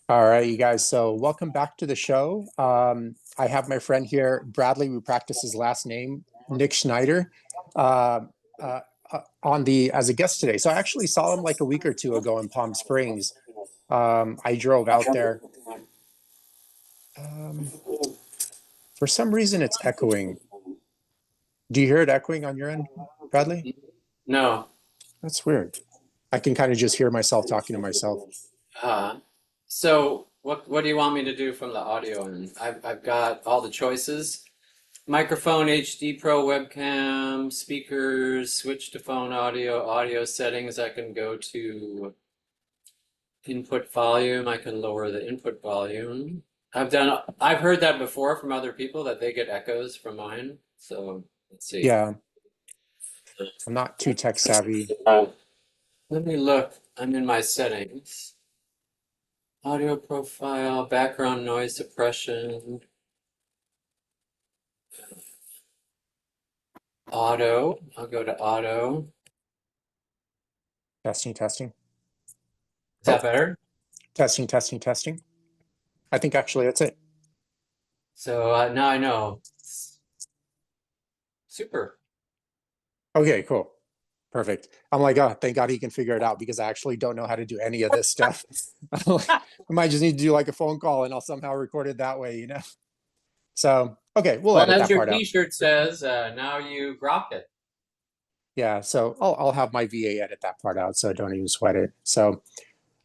All right, you guys. So welcome back to the show. I have my friend here, Bradley. We practice his last name, Nitschneider, uh, uh, on the as a guest today. So I actually saw him like a week or two ago in Palm Springs. I drove out there. Um, for some reason, it's echoing. Do you hear it echoing on your end, Bradley? No. That's weird. I can kind of just hear myself talking to myself. Uh, so what do you want me to do from the audio? And I've got all the choices. Microphone, HD Pro webcam, speakers, switch to phone audio, audio settings. I can go to input volume. I can lower the input volume. I've heard that before from other people that they get echoes from mine. So let's see. Yeah, I'm not too tech savvy. Let me look. I'm in my settings. Audio profile, background noise suppression, auto. I'll go to auto. Testing, testing. Is Oh, that better? testing, testing, testing. I think actually that's it. So now I know. Super. Okay, cool. Perfect. I'm like, oh, thank God he can figure it out because I actually don't know how to do any of this stuff. I'm like, I might just need to do like a phone call and I'll somehow record it that way, you know? So, okay, we'll Well, edit as that your part out. T-shirt says, now you grok it. Yeah, so I'll have my VA edit that part out so don't even sweat it. So,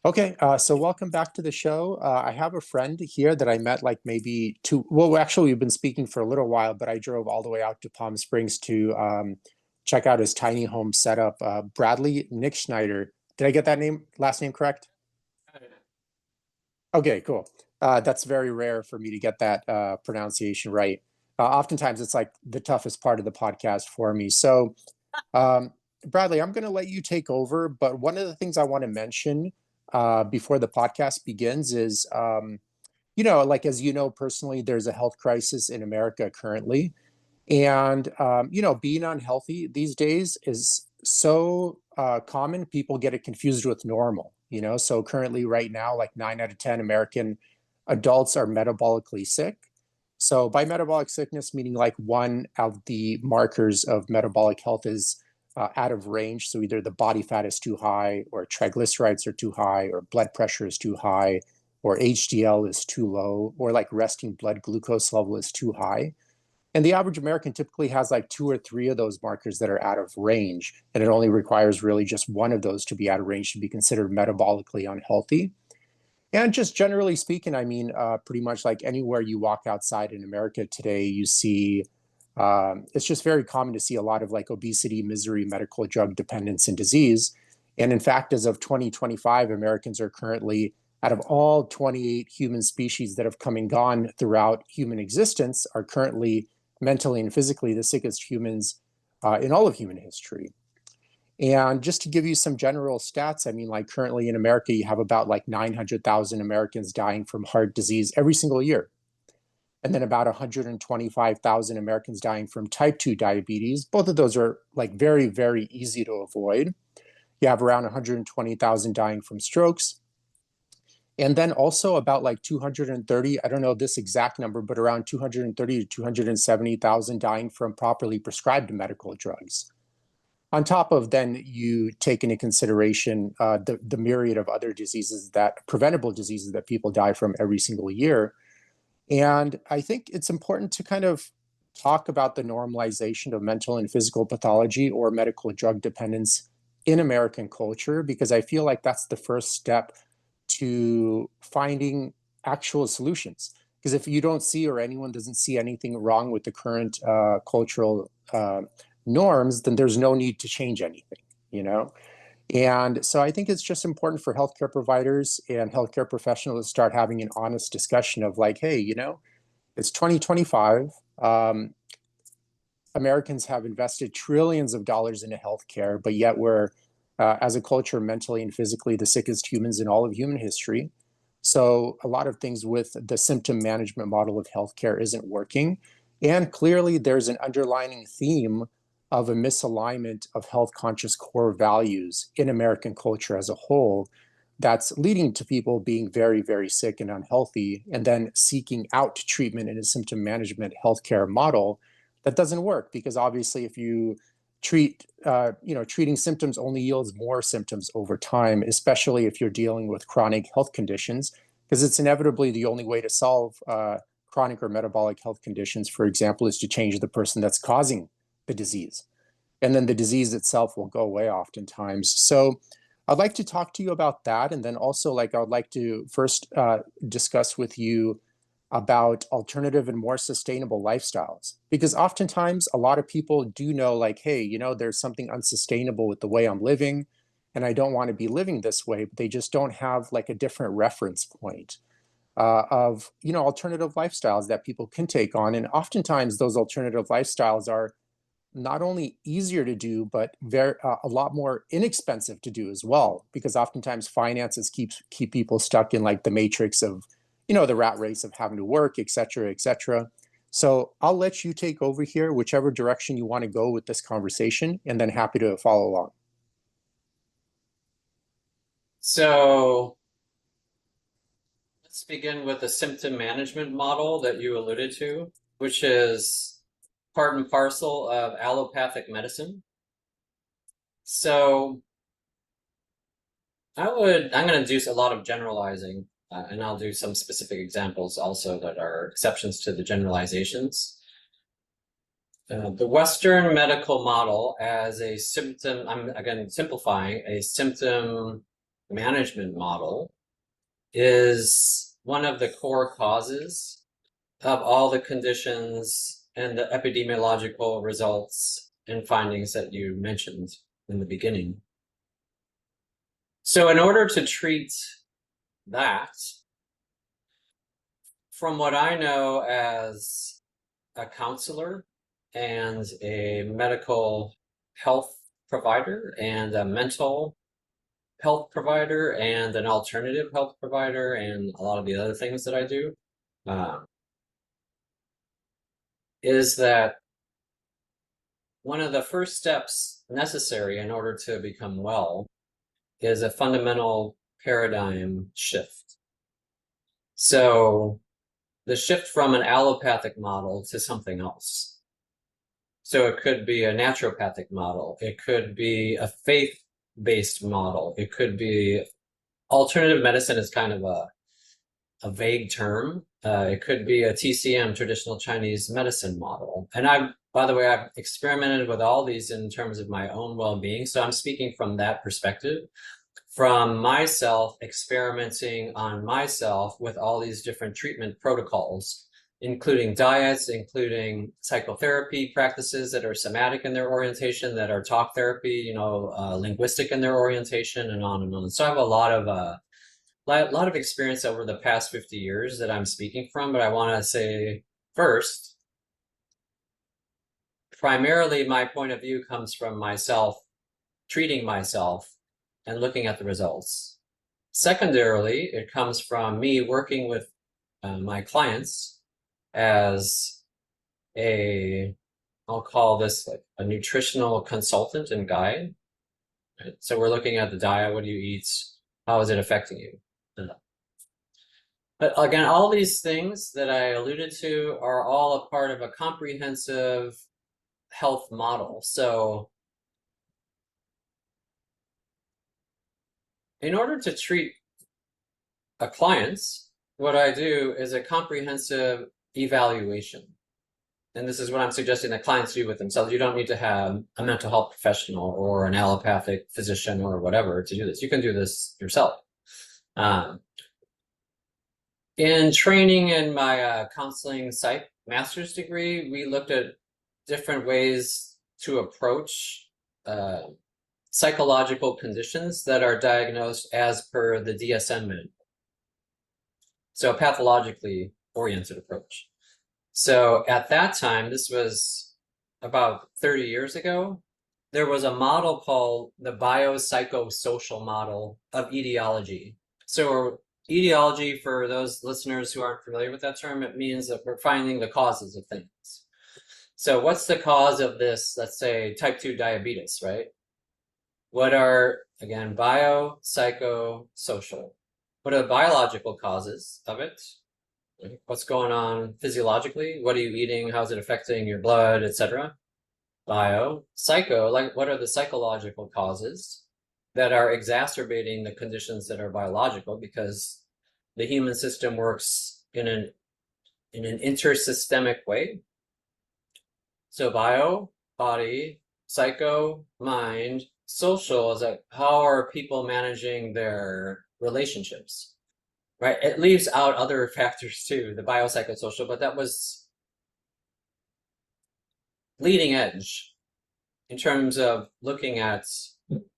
okay, so welcome back to the show. I have a friend here that I met like maybe well, actually, we've been speaking for a little while, but I drove all the way out to Palm Springs to check out his tiny home setup. Bradley Nitschneider. Did I get that last name correct? Okay, cool. That's very rare for me to get that pronunciation right. Oftentimes, it's like the toughest part of the podcast for me. So, um, Bradley, I'm going to let you take over. But one of the things I want to mention before the podcast begins is, like as you know personally, there's a health crisis in America currently. And, being unhealthy these days is so common, people get it confused with normal, So currently, right now, like 9 out of 10 American adults are metabolically sick. So by metabolic sickness, meaning like one of the markers of metabolic health is out of range. So either the body fat is too high, or triglycerides are too high, or blood pressure is too high, or HDL is too low, or like resting blood glucose level is too high. And the average American typically has like two or three of those markers that are out of range. And it only requires really just one of those to be out of range to be considered metabolically unhealthy. And just generally speaking, I mean, pretty much like anywhere you walk outside in America today, you see it's just very common to see a lot of like obesity, misery, medical drug dependence, and disease. And in fact, as of 2025, Americans are currently, out of all 28 human species that have come and gone throughout human existence, are currently mentally and physically the sickest humans in all of human history. And just to give you some general stats, I mean, like currently in America, you have about like 900,000 Americans dying from heart disease every single year. And then about 125,000 Americans dying from type 2 diabetes. Both of those are like very, very easy to avoid. You have around 120,000 dying from strokes. And then also about like 230, I don't know this exact number, but around 230 to 270,000 dying from properly prescribed medical drugs. On top of then you take into consideration the myriad of other diseases preventable diseases that people die from every single year. And I think it's important to kind of talk about the normalization of mental and physical pathology or medical drug dependence in American culture, because I feel like that's the first step to finding actual solutions. Because if you don't see or anyone doesn't see anything wrong with the current cultural norms, then there's no need to change anything, you know? And so I think it's just important for healthcare providers and healthcare professionals to start having an honest discussion of like, hey, it's 2025. Americans have invested trillions of dollars into healthcare, but yet we're, as a culture, mentally and physically the sickest humans in all of human history. So a lot of things with the symptom management model of healthcare isn't working. And clearly there's an underlying theme of a misalignment of health conscious core values in American culture as a whole, that's leading to people being very, very sick and unhealthy, and then seeking out treatment in a symptom management healthcare model that doesn't work because obviously if you treating symptoms only yields more symptoms over time, especially if you're dealing with chronic health conditions, because it's inevitably the only way to solve chronic or metabolic health conditions, for example, is to change the person that's causing the disease. And then the disease itself will go away oftentimes. So I'd like to talk to you about that. And then also, like, I would like to first discuss with you about alternative and more sustainable lifestyles. Because oftentimes a lot of people do know, like, hey, there's something unsustainable with the way I'm living, and I don't want to be living this way, but they just don't have like a different reference point of, alternative lifestyles that people can take on. And oftentimes those alternative lifestyles are not only easier to do, but a lot more inexpensive to do as well, because oftentimes finances keep people stuck in like the matrix of, the rat race of having to work, et cetera, et cetera. So I'll let you take over here, whichever direction you want to go with this conversation, and then happy to follow along. So let's begin with the symptom management model that you alluded to, which is part and parcel of allopathic medicine. So I'm going to do a lot of generalizing, and I'll do some specific examples also that are exceptions to the generalizations. The Western medical model as a symptom, I'm again simplifying, a symptom management model is one of the core causes of all the conditions and the epidemiological results and findings that you mentioned in the beginning. So in order to treat that, from what I know as a counselor and a medical health provider and a mental health provider and an alternative health provider and a lot of the other things that I do, is that one of the first steps necessary in order to become well is a fundamental paradigm shift. So the shift from an allopathic model to something else. So it could be a naturopathic model. It could be a faith-based model. It could be alternative medicine is kind of a vague term. It could be a TCM, traditional Chinese medicine model. And by the way, I've experimented with all these in terms of my own well-being. So I'm speaking from that perspective, from myself experimenting on myself with all these different treatment protocols, including diets, including psychotherapy practices that are somatic in their orientation, that are talk therapy, linguistic in their orientation, and on and on. So I have a lot of experience over the past 50 years that I'm speaking from, but I want to say first, primarily my point of view comes from myself, treating myself and looking at the results. Secondarily, it comes from me working with my clients as I'll call this like a nutritional consultant and guide. Right? So we're looking at the diet, what do you eat, how is it affecting you? But again, all these things that I alluded to are all a part of a comprehensive health model. So in order to treat a client, what I do is a comprehensive evaluation. And this is what I'm suggesting that clients do with themselves. You don't need to have a mental health professional or an allopathic physician or whatever to do this. You can do this yourself. In training in my counseling psych master's degree, we looked at different ways to approach psychological conditions that are diagnosed as per the DSM manual. So a pathologically oriented approach. So at that time, this was about 30 years ago, there was a model called the biopsychosocial model of etiology. So etiology, for those listeners who aren't familiar with that term, it means that we're finding the causes of things. So what's the cause of this, let's say, type 2 diabetes, right? What are, again, bio, psycho, social? What are the biological causes of it? What's going on physiologically? What are you eating? How's it affecting your blood, etc.? Bio. Psycho, like what are the psychological causes that are exacerbating the conditions that are biological, because the human system works in an intersystemic way. So bio, body, psycho, mind, social is like how are people managing their relationships, right? It leaves out other factors too, the biopsychosocial, but that was leading edge in terms of looking at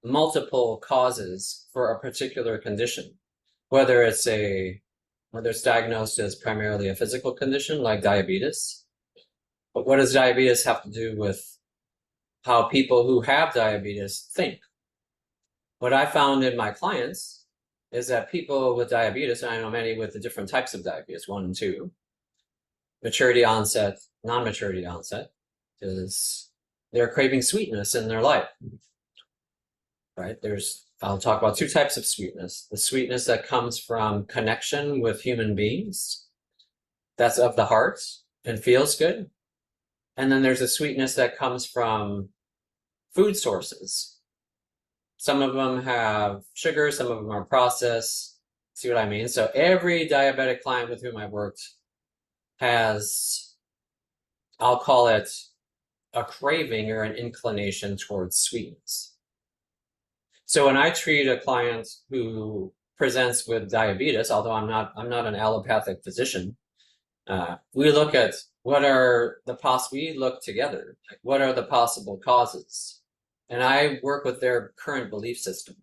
multiple causes for a particular condition, whether it's diagnosed as primarily a physical condition like diabetes. But what does diabetes have to do with how people who have diabetes think? What I found in my clients is that people with diabetes, and I know many with the different types of diabetes, 1 and 2, maturity onset, non-maturity onset, is they're craving sweetness in their life, right? I'll talk about 2 types of sweetness. The sweetness that comes from connection with human beings, that's of the heart and feels good. And then there's a sweetness that comes from food sources. Some of them have sugar, some of them are processed. See what I mean? So every diabetic client with whom I've worked has, I'll call it a craving or an inclination towards sweetness. So when I treat a client who presents with diabetes, although I'm not an allopathic physician, we look at we look together. Like, what are the possible causes? And I work with their current belief system.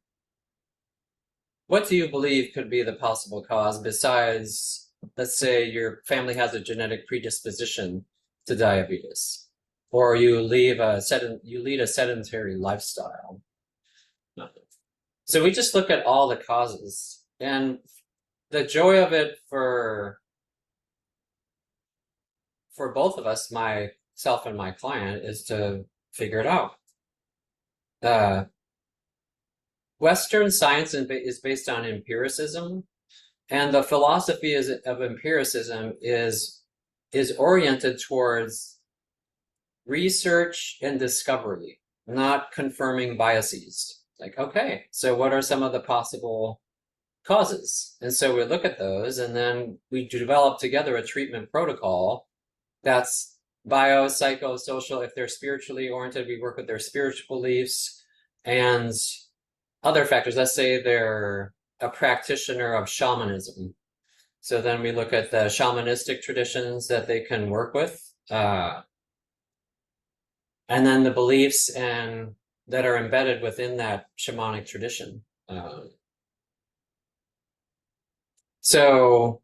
What do you believe could be the possible cause besides, let's say your family has a genetic predisposition to diabetes, or you lead a sedentary lifestyle? So we just look at all the causes, and the joy of it for both of us, myself and my client, is to figure it out. Western science is based on empiricism, and the philosophy of empiricism is oriented towards research and discovery, not confirming biases. Like, okay, so what are some of the possible causes? And so we look at those, and then we develop together a treatment protocol that's bio, psycho, social. If they're spiritually oriented, we work with their spiritual beliefs and other factors. Let's say they're a practitioner of shamanism. So then we look at the shamanistic traditions that they can work with, and then the beliefs that are embedded within that shamanic tradition. So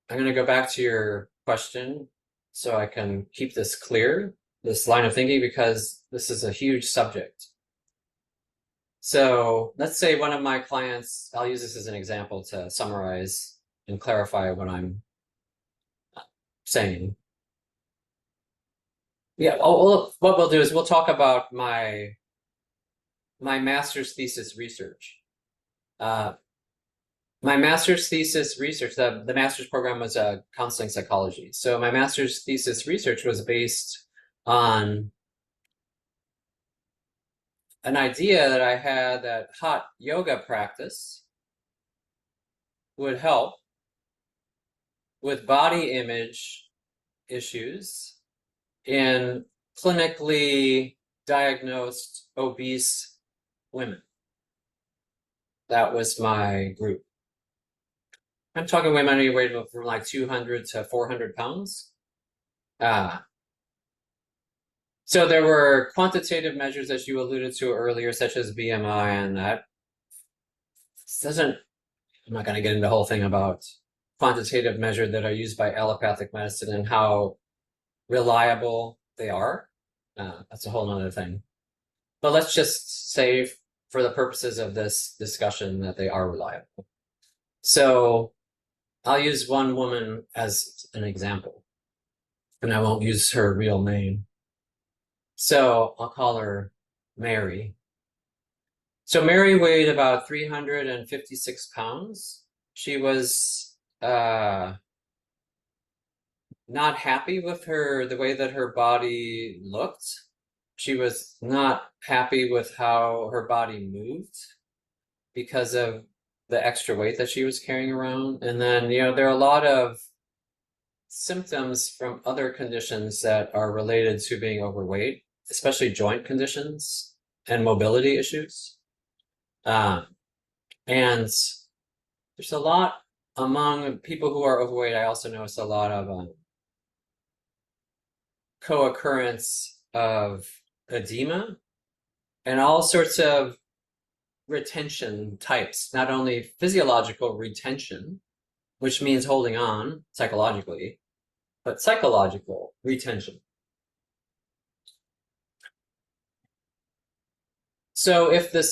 I'm going to go back to your question so I can keep this clear, this line of thinking, because this is a huge subject. So let's say one of my clients, I'll use this as an example to summarize and clarify what I'm saying. Yeah, what we'll do is we'll talk about my master's thesis research. My master's thesis research, the master's program was counseling psychology. So my master's thesis research was based on an idea that I had that hot yoga practice would help with body image issues in clinically diagnosed obese women. That was my group. I'm talking women anywhere from like 200 to 400 pounds. So there were quantitative measures, as you alluded to earlier, such as BMI, and that I'm not going to get into the whole thing about quantitative measures that are used by allopathic medicine and how reliable they are. That's a whole nother thing. But let's just say, for the purposes of this discussion, that they are reliable. So I'll use one woman as an example, and I won't use her real name. So I'll call her Mary. So Mary weighed about 356 pounds. She was not happy with the way that her body looked. She was not happy with how her body moved because of the extra weight that she was carrying around. And then, there are a lot of symptoms from other conditions that are related to being overweight, especially joint conditions and mobility issues. And there's a lot among people who are overweight. I also notice a lot of co-occurrence of edema and all sorts of retention types, not only physiological retention, which means holding on psychologically, but psychological retention. So if the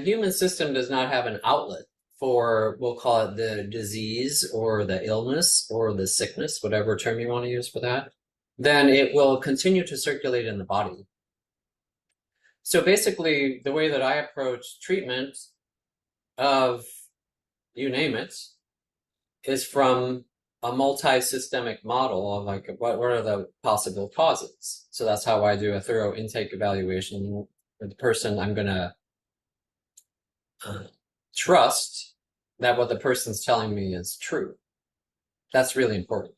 human system does not have an outlet for, we'll call it the disease or the illness or the sickness, whatever term you want to use for that, then it will continue to circulate in the body. So basically, the way that I approach treatment of, you name it, is from a multi-systemic model of like, what are the possible causes? So that's how I do a thorough intake evaluation for the person. I'm going to trust that what the person's telling me is true. That's really important.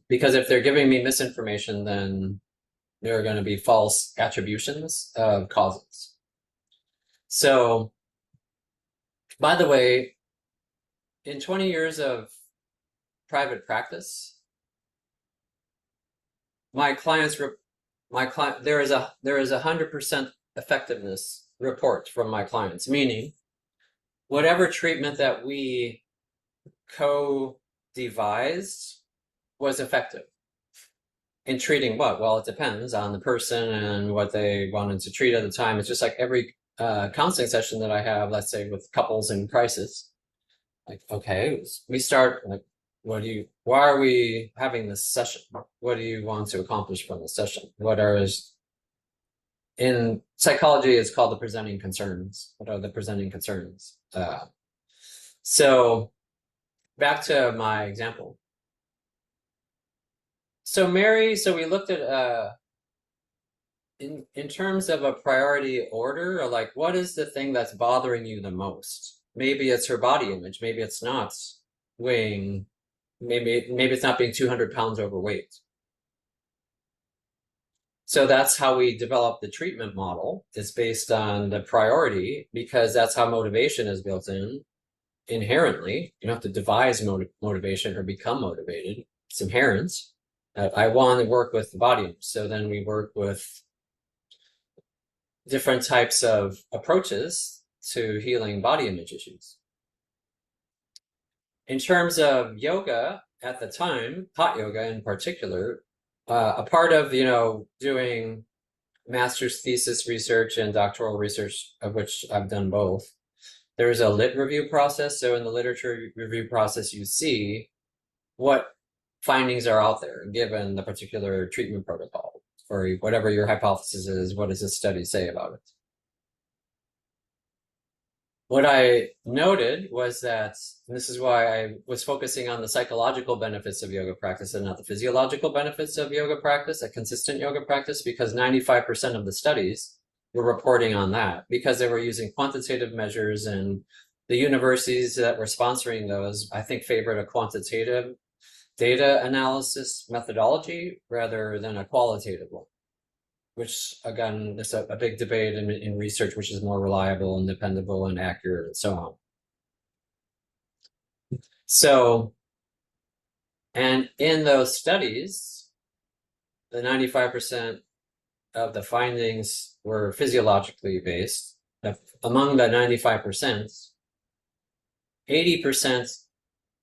Because if they're giving me misinformation, then there are going to be false attributions of causes. So, by the way, in 20 years of private practice, there is a 100% effectiveness report from my clients, meaning whatever treatment that we co-devised was effective. In treating what? Well, it depends on the person and what they wanted to treat at the time. It's just like every counseling session that I have, let's say with couples in crisis. Like, okay, we start like, why are we having this session? What do you want to accomplish from the session? In psychology, it's called the presenting concerns. What are the presenting concerns? So back to my example. So Mary, we looked at in terms of a priority order, or like, what is the thing that's bothering you the most? Maybe it's her body image. Maybe it's not weighing. Maybe it's not being 200 pounds overweight. So that's how we develop the treatment model. It's based on the priority, because that's how motivation is built in inherently. You don't have to devise motivation or become motivated. It's inherent. I want to work with the body image. So then we work with different types of approaches to healing body image issues. In terms of yoga at the time, hot yoga in particular, a part of, doing master's thesis research and doctoral research, of which I've done both, there's a lit review process. So in the literature review process, you see what findings are out there given the particular treatment protocol, or whatever your hypothesis is. What does this study say about it? What I noted was that, and this is why I was focusing on the psychological benefits of yoga practice and not the physiological benefits of yoga practice, a consistent yoga practice, because 95% of the studies were reporting on that, because they were using quantitative measures, and the universities that were sponsoring those, I think, favored a quantitative data analysis methodology rather than a qualitative one, which, again, there's a big debate in research, which is more reliable and dependable and accurate and so on. So, and in those studies, the 95% of the findings were physiologically based. Among the 95%, 80%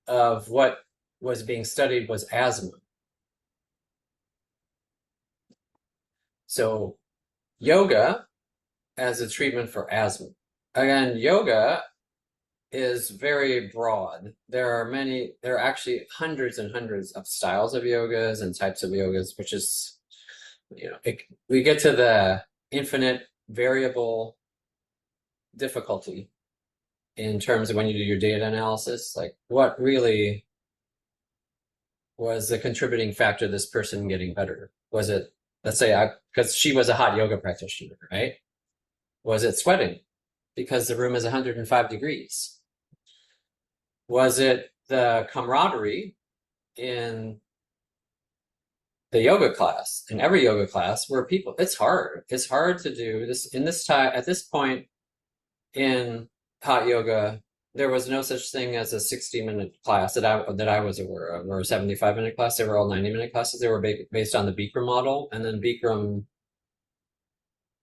of what was being studied was asthma. So yoga as a treatment for asthma. Again, yoga is very broad. There are actually hundreds and hundreds of styles of yogas and types of yogas, which is, we get to the infinite variable difficulty in terms of when you do your data analysis? Like, what really was the contributing factor to this person getting better? Was it, let's say, because she was a hot yoga practitioner, right? Was it sweating because the room is 105 degrees? Was it the camaraderie in the yoga class, in every yoga class, where people, it's hard to do this in this time. At this point in hot yoga, there was no such thing as a 60-minute class that I was aware of, or a 75-minute class. They were all 90-minute classes. They were based on the Bikram model, and then Bikram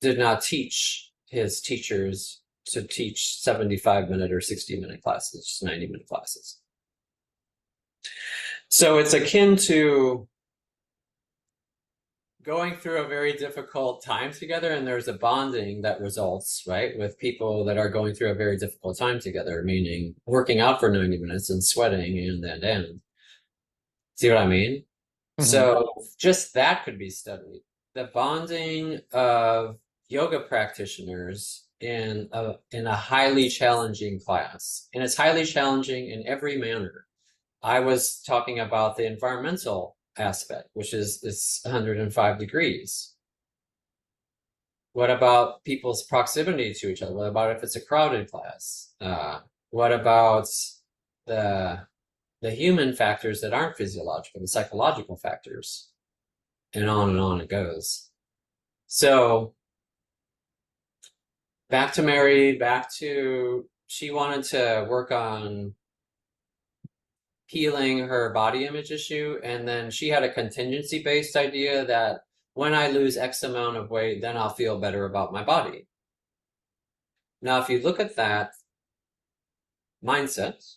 did not teach his teachers to teach 75-minute or 60-minute classes, just 90-minute classes. So it's akin to going through a very difficult time together, and there's a bonding that results, right, with people that are going through a very difficult time together, meaning working out for 90 minutes and sweating and. See what I mean? Mhm. So just that could be studied. The bonding of yoga practitioners in a highly challenging class. And it's highly challenging in every manner. I was talking about the environmental aspect, which is it's 105 degrees. What about people's proximity to each other? What about if it's a crowded class? What about the human factors that aren't physiological, the psychological factors? And on it goes. So back to Mary, she wanted to work on healing her body image issue, and then she had a contingency-based idea that when I lose X amount of weight, then I'll feel better about my body. Now, if you look at that mindset,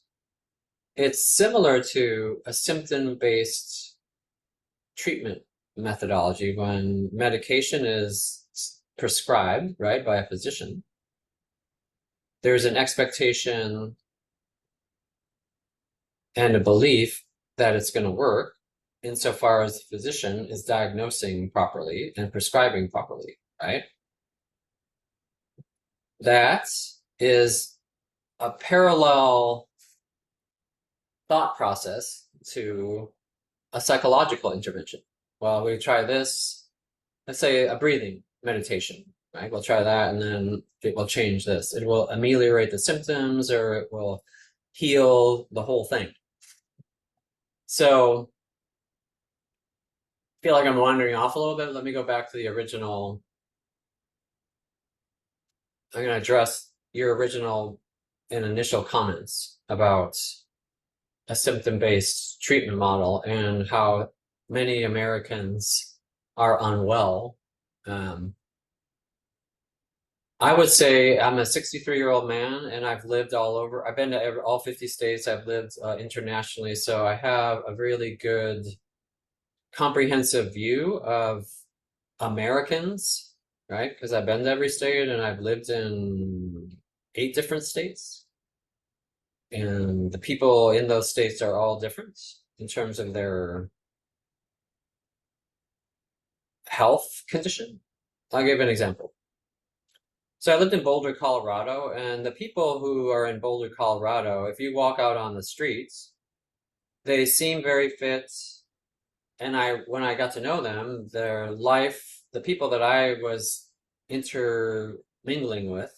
it's similar to a symptom-based treatment methodology when medication is prescribed, right, by a physician. There's an expectation and a belief that it's going to work insofar as the physician is diagnosing properly and prescribing properly, right? That is a parallel thought process to a psychological intervention. Well, we try this, let's say a breathing meditation, right? We'll try that, and then it will change this. It will ameliorate the symptoms, or it will heal the whole thing. So I feel like I'm wandering off a little bit. Let me go back to the original. I'm going to address your original and initial comments about a symptom-based treatment model and how many Americans are unwell. I would say I'm a 63-year-old man, and I've lived all over. I've been to all 50 states. I've lived internationally, so I have a really good comprehensive view of Americans, right? Because I've been to every state, and I've lived in 8 different states. And the people in those states are all different in terms of their health condition. I'll give an example. So I lived in Boulder, Colorado, and the people who are in Boulder, Colorado, if you walk out on the streets, they seem very fit. And when I got to know them, their life, the people that I was intermingling with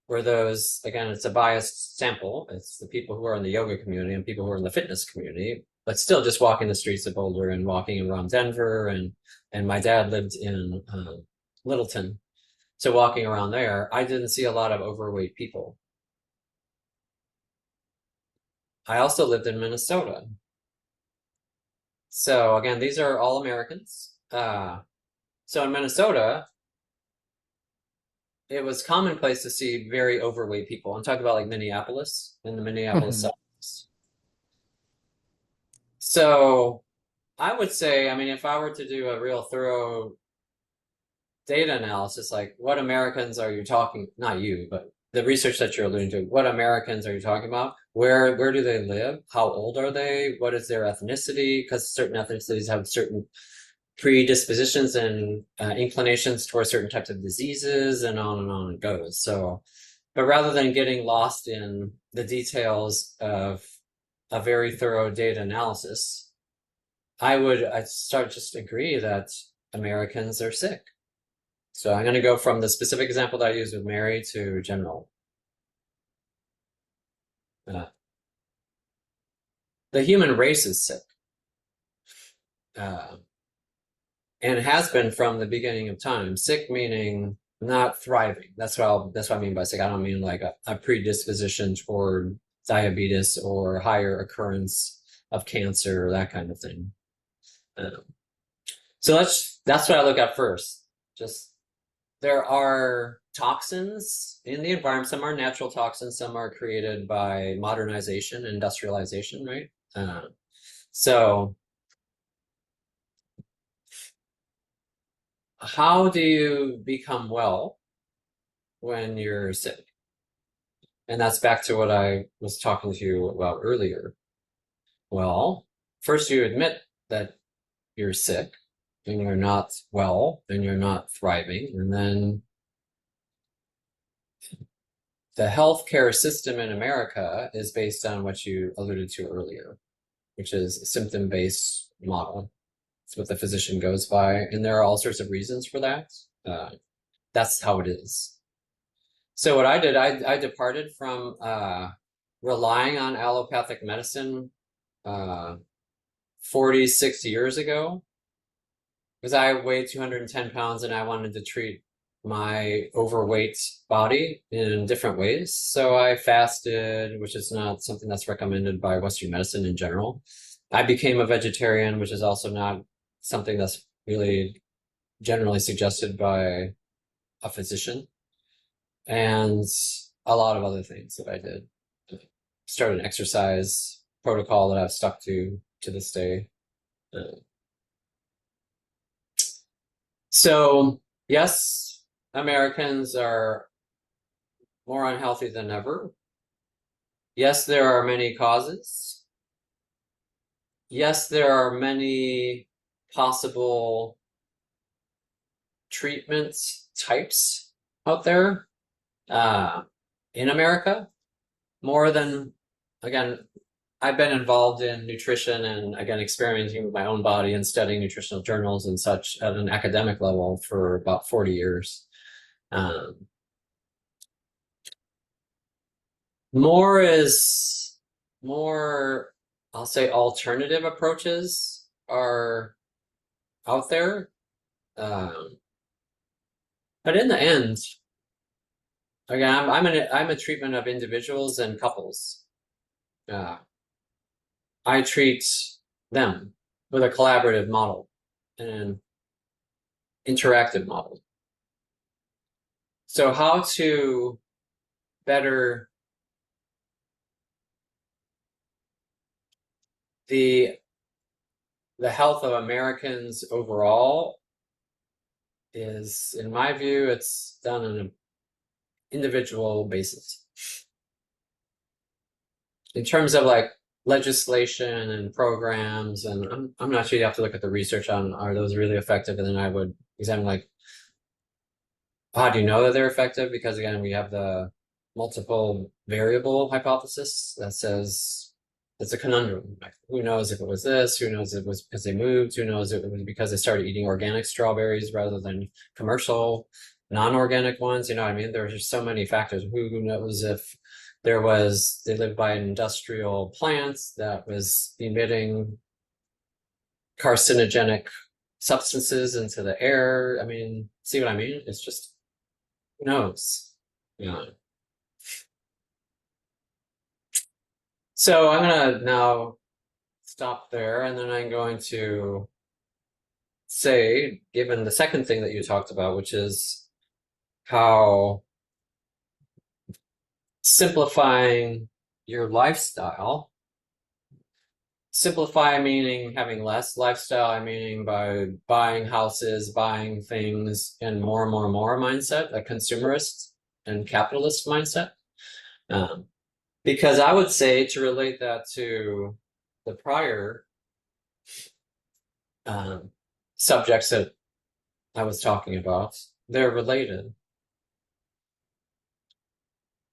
were those, again, it's a biased sample. It's the people who are in the yoga community and people who are in the fitness community, but still just walking the streets of Boulder and walking around Denver. And my dad lived in Littleton. So walking around there, I didn't see a lot of overweight people. I also lived in Minnesota. So again, these are all Americans. So in Minnesota, it was commonplace to see very overweight people. I'm talking about like Minneapolis, in the Minneapolis suburbs. So I would say, I mean, if I were to do a real thorough data analysis, like what Americans are you talking, not you, but the research that you're alluding to, what Americans are you talking about? Where do they live? How old are they? What is their ethnicity? Because certain ethnicities have certain predispositions and inclinations towards certain types of diseases, and on it goes. So But rather than getting lost in the details of a very thorough data analysis, I'd start just agree that Americans are sick. So I'm going to go from the specific example that I used with Mary to general. The human race is sick, and has been from the beginning of time. Sick meaning not thriving. That's what I mean by sick. I don't mean like a predisposition toward diabetes or higher occurrence of cancer or that kind of thing. So that's what I look at first. Just there are toxins in the environment. Some are natural toxins. Some are created by modernization, industrialization, right? So how do you become well when you're sick? And that's back to what I was talking to you about earlier. Well, first you admit that you're sick and you're not well and you're not thriving. And then the healthcare system in America is based on what you alluded to earlier, which is a symptom-based model. It's what the physician goes by. And there are all sorts of reasons for that. That's how it is. So what I did, I departed from relying on allopathic medicine 40, 60 years ago, because I weighed 210 pounds and I wanted to treat my overweight body in different ways. So I fasted, which is not something that's recommended by Western medicine in general. I became a vegetarian, which is also not something that's really generally suggested by a physician. And a lot of other things that I did. Started an exercise protocol that I've stuck to this day. So yes, Americans are more unhealthy than ever. Yes, there are many causes. Yes, there are many possible treatment types out there in America. More than, again, I've been involved in nutrition and, again, experimenting with my own body and studying nutritional journals and such at an academic level for about 40 years. More, I'll say, alternative approaches are out there. But in the end, again, I'm a treatment of individuals and couples. I treat them with a collaborative model and an interactive model. So how to better the health of Americans overall is, in my view, it's done on an individual basis. In terms of like legislation and programs, and I'm not sure, you have to look at the research on are those really effective, and then I would examine like how do you know that they're effective? Because again, we have the multiple variable hypothesis that says it's a conundrum. Like, who knows if it was this? Who knows if it was because they moved? Who knows if it was because they started eating organic strawberries rather than commercial, non-organic ones? You know what I mean? There's just so many factors. Who knows if they lived by an industrial plant that was emitting carcinogenic substances into the air? I mean, see what I mean? It's just, who knows? Yeah. So I'm gonna now stop there, and then I'm going to say, given the second thing that you talked about, which is how simplifying your lifestyle, simplify meaning having less, lifestyle meaning by buying houses, buying things, and more mindset, a consumerist and capitalist mindset. Because I would say, to relate that to the prior subjects that I was talking about, they're related.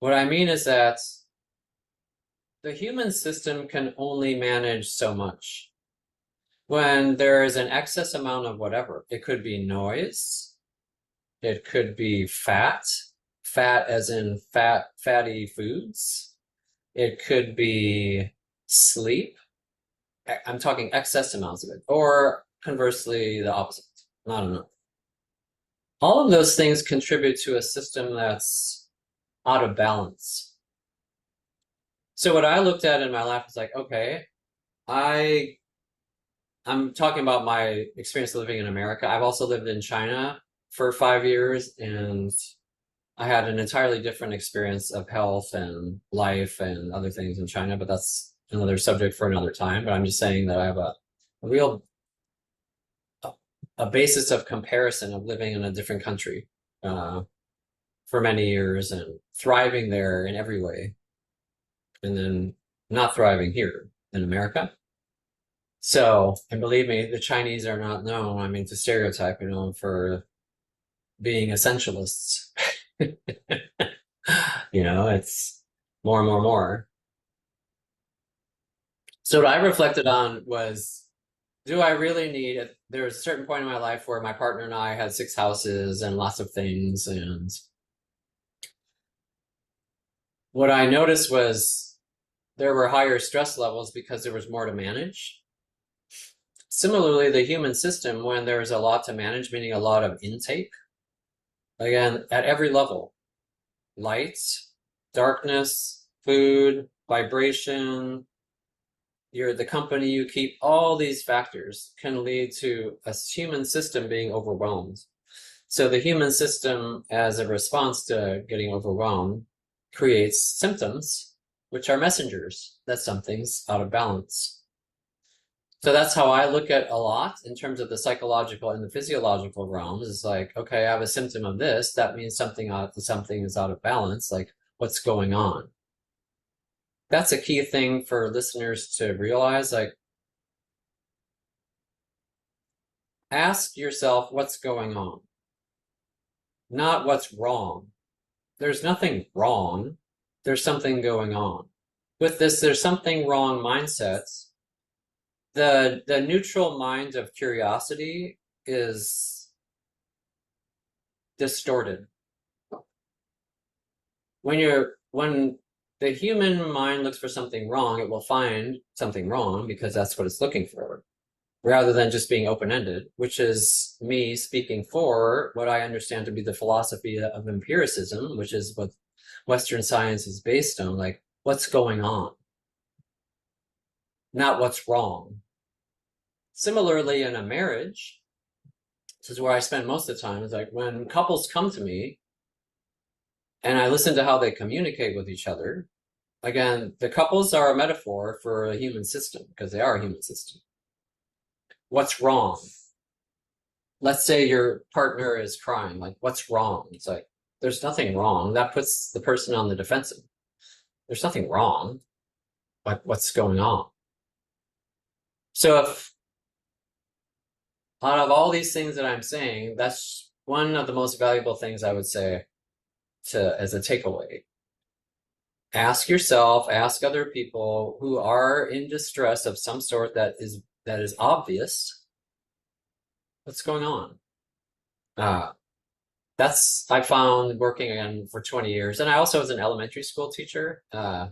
What I mean is that the human system can only manage so much. When there is an excess amount of whatever, it could be noise, it could be fat, fat as in fatty foods, it could be sleep. I'm talking excess amounts of it, or conversely, the opposite, not enough. All of those things contribute to a system that's out of balance. So what I looked at in my life is like, okay, I'm talking about my experience living in America. I've also lived in China for 5 years, and I had an entirely different experience of health and life and other things in China, but that's another subject for another time. But I'm just saying that I have a real a basis of comparison of living in a different country for many years and thriving there in every way, and then not thriving here in America. So, and believe me, the Chinese are not known, I mean, to stereotype, for being essentialists. It's more and more and more. So what I reflected on was, do I really need it? There was a certain point in my life where my partner and I had 6 houses and lots of things. And what I noticed was there were higher stress levels because there was more to manage. Similarly, the human system, when there's a lot to manage, meaning a lot of intake, again, at every level, light, darkness, food, vibration, the company you keep, all these factors can lead to a human system being overwhelmed. So the human system, as a response to getting overwhelmed, creates symptoms, which are messengers that something's out of balance. So that's how I look at a lot in terms of the psychological and the physiological realms. It's like, okay, I have a symptom of this. That means something is out of balance. Like, what's going on? That's a key thing for listeners to realize. Like, ask yourself what's going on, not what's wrong. There's nothing wrong. There's something going on. With this, there's something wrong mindsets. The neutral mind of curiosity is distorted. When the human mind looks for something wrong, it will find something wrong because that's what it's looking for, rather than just being open-ended, which is me speaking for what I understand to be the philosophy of empiricism, which is what Western science is based on, like what's going on, not what's wrong. Similarly, in a marriage, this is where I spend most of the time, is like when couples come to me and I listen to how they communicate with each other. Again, the couples are a metaphor for a human system because they are a human system. What's wrong? Let's say your partner is crying, like, what's wrong? It's like, there's nothing wrong. That puts the person on the defensive. There's nothing wrong. Like, what's going on? So if out of all these things that I'm saying, that's one of the most valuable things I would say as a takeaway. Ask yourself, ask other people who are in distress of some sort that is obvious, what's going on? That's I found working again for 20 years. And I also was an elementary school teacher. I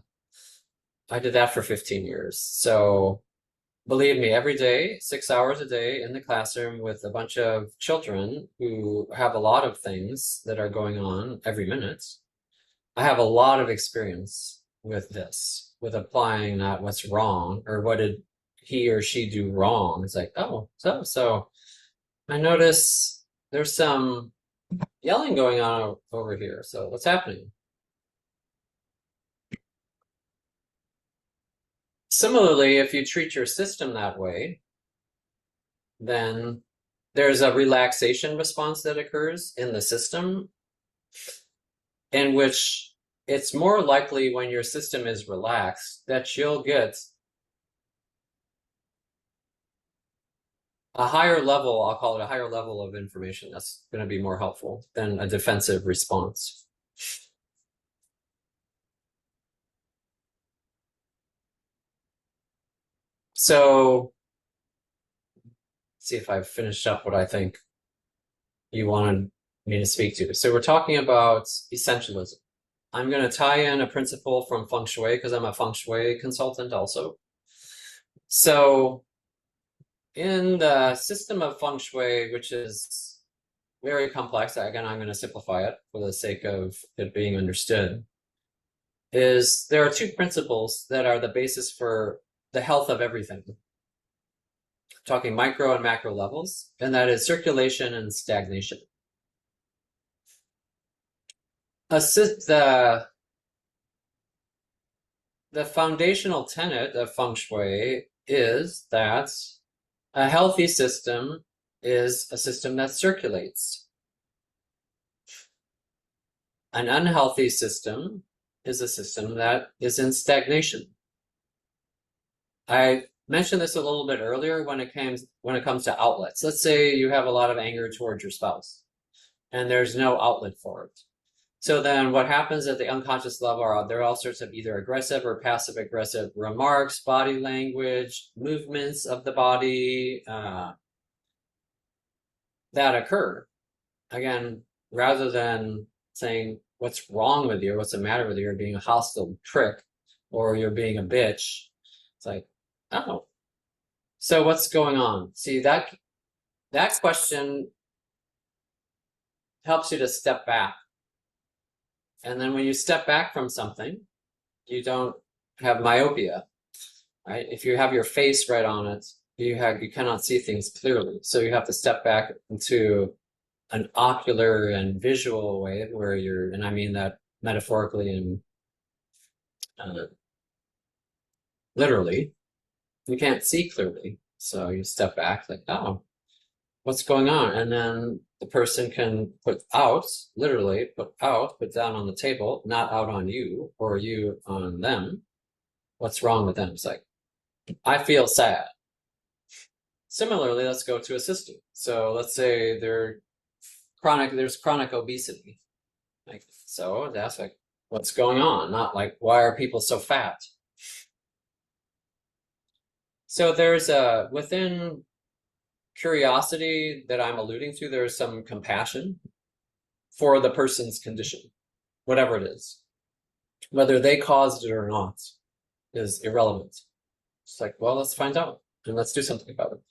did that for 15 years. So believe me, every day, 6 hours a day in the classroom with a bunch of children who have a lot of things that are going on every minute. I have a lot of experience with this, with applying not what's wrong or what did he or she do wrong. It's like, oh, so I notice there's some yelling going on over here. So what's happening? Similarly, if you treat your system that way, then there's a relaxation response that occurs in the system, in which it's more likely when your system is relaxed that you'll get a higher level, I'll call it a higher level of information that's going to be more helpful than a defensive response. So see if I've finished up what I think you wanted me to speak to. So we're talking about essentialism. I'm going to tie in a principle from feng shui because I'm a feng shui consultant also. So in the system of feng shui, which is very complex, again, I'm going to simplify it for the sake of it being understood, is there are two principles that are the basis for the health of everything. I'm talking micro and macro levels, and that is circulation and stagnation. The foundational tenet of feng shui is that a healthy system is a system that circulates. An unhealthy system is a system that is in stagnation. I mentioned this a little bit earlier when it comes to outlets. Let's say you have a lot of anger towards your spouse and there's no outlet for it. So then what happens at the unconscious level are there are all sorts of either aggressive or passive aggressive remarks, body language, movements of the body that occur. Again, rather than saying what's wrong with you, what's the matter with you, you're being a hostile prick or you're being a bitch. It's like, oh, so what's going on? See, that question helps you to step back. And then when you step back from something, you don't have myopia, right? If you have your face right on it, you cannot see things clearly. So you have to step back into an ocular and visual way where and I mean that metaphorically and literally, you can't see clearly. So you step back like, oh, what's going on? And then the person can put down on the table, not out on you or you on them. What's wrong with them? It's like, I feel sad. Similarly, let's go to a system. So let's say there's chronic obesity. Like, so that's like, what's going on? Not like, why are people so fat? So there's within curiosity that I'm alluding to, there's some compassion for the person's condition, whatever it is. Whether they caused it or not is irrelevant. It's like, well, let's find out and let's do something about it.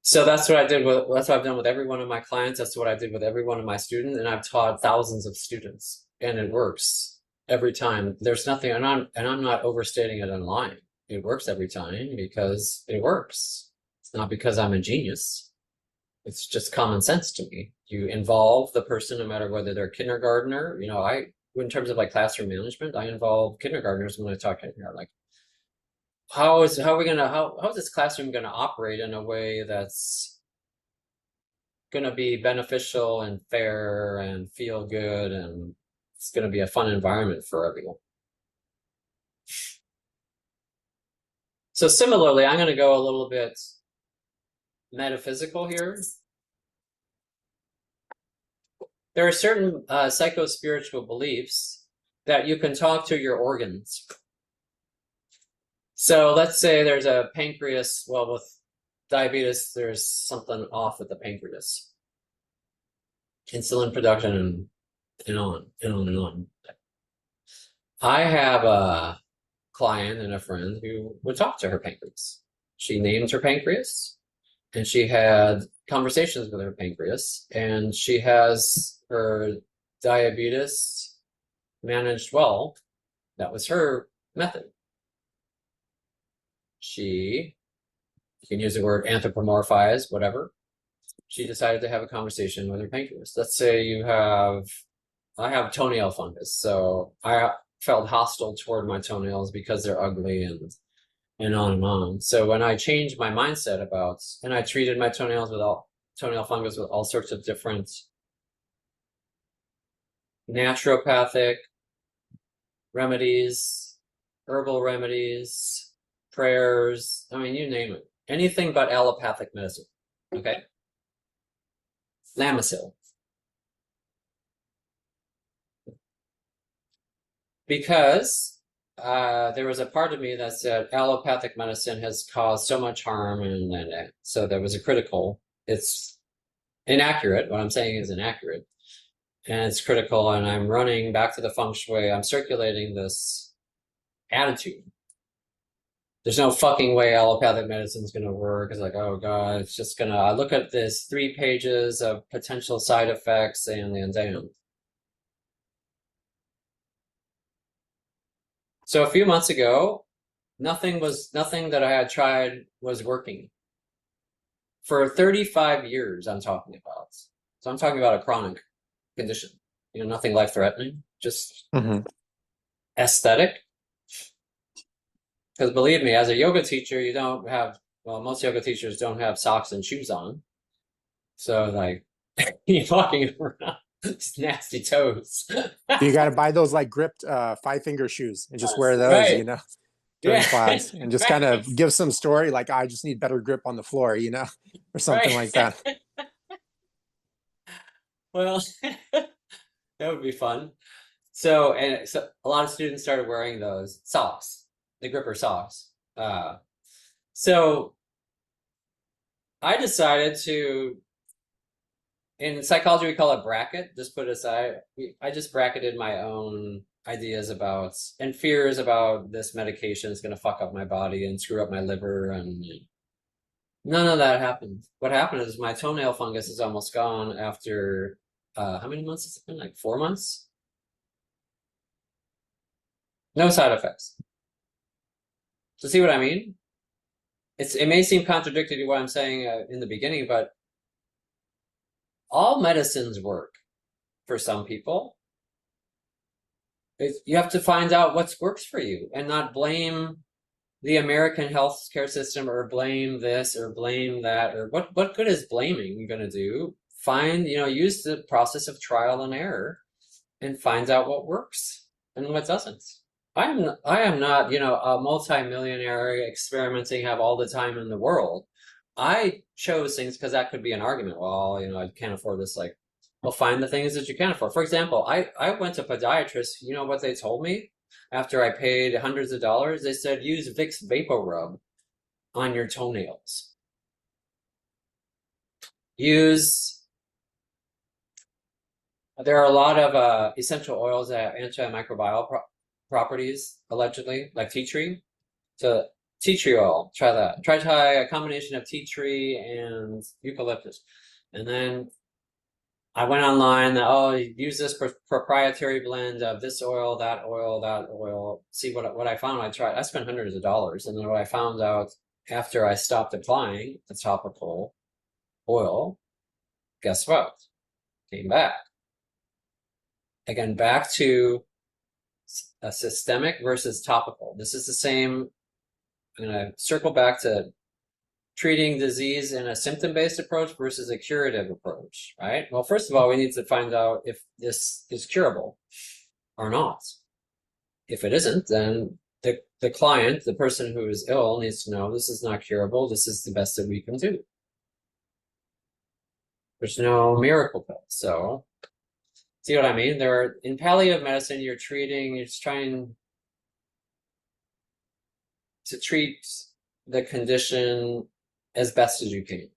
So that's what I've done with every one of my clients. That's what I did with every one of my students, and I've taught thousands of students, and it works every time. There's nothing, and I'm not overstating it and lying. It works every time because it works. It's not because I'm a genius. It's just common sense to me. You involve the person, no matter whether they're a kindergartner. In terms of like classroom management, I involve kindergartners when I talk to them. Like, how is this classroom gonna operate in a way that's gonna be beneficial and fair and feel good, and it's gonna be a fun environment for everyone. So similarly, I'm gonna go a little bit metaphysical here. There are certain psycho-spiritual beliefs that you can talk to your organs. So let's say there's a pancreas. Well, with diabetes, there's something off with the pancreas. Insulin production and on and on and on. I have a client and a friend who would talk to her pancreas. She named her pancreas, and she had conversations with her pancreas, and she has her diabetes managed well. That was her method. You can use the word anthropomorphize, whatever. She decided to have a conversation with her pancreas. Let's say I have toenail fungus, so I felt hostile toward my toenails because they're ugly and on and on. So when I changed my mindset and I treated my toenail fungus with all sorts of different naturopathic remedies, herbal remedies, prayers, I mean, you name it. Anything but allopathic medicine, okay? Lamisil. Because there was a part of me that said allopathic medicine has caused so much harm, and so there was a critical. It's inaccurate. What I'm saying is inaccurate, and it's critical. And I'm running back to the feng shui. I'm circulating this attitude. There's no fucking way allopathic medicine is going to work. It's like, oh God, it's just going to, I look at this 3 pages of potential side effects and damn. So a few months ago, nothing that I had tried was working. For 35 years, I'm talking about. So I'm talking about a chronic condition. Nothing life-threatening, just aesthetic. Because believe me, as a yoga teacher, you don't have, well, most yoga teachers don't have socks and shoes on. So like, you're walking around these nasty toes. You got to buy those like gripped 5-finger shoes and just wear those, Right. during Yeah. class, and just kind of give some story like, I just need better grip on the floor, or something like that. Well, that would be fun. So a lot of students started wearing those socks, the gripper socks. So I decided to, in psychology, we call it bracket. Just put it aside. I just bracketed my own ideas about and fears about this medication is going to fuck up my body and screw up my liver, and none of that happened. What happened is my toenail fungus is almost gone after how many months has it been? Like 4 months? No side effects. So see what I mean? It may seem contradictory to what I'm saying in the beginning, but all medicines work for some people. You have to find out what works for you and not blame the American healthcare system or blame this or blame that, or what good is blaming going to do? Use the process of trial and error and find out what works and what doesn't. I am not, a multi-millionaire experimenting, have all the time in the world. I chose things because that could be an argument. Well, I can't afford this. Like, well, find the things that you can afford. For example, I went to podiatrist. You know what they told me after I paid hundreds of dollars? They said, use Vicks Vapor Rub on your toenails. There are a lot of essential oils that have antimicrobial properties, allegedly, like tea tree. So tea tree oil, try that. Try a combination of tea tree and eucalyptus. And then I went online, use this proprietary blend of this oil, that oil, that oil. See what I found. I spent hundreds of dollars. And then what I found out after I stopped applying the topical oil, guess what? Came back. Again, back to a systemic versus topical. This is the same. I'm going to circle back to treating disease in a symptom-based approach versus a curative approach, right? Well, first of all, we need to find out if this is curable or not. If it isn't, then the client, the person who is ill, needs to know this is not curable. This is the best that we can do. There's no miracle pill. So, see what I mean? In palliative medicine, you're just trying to treat the condition as best as you can,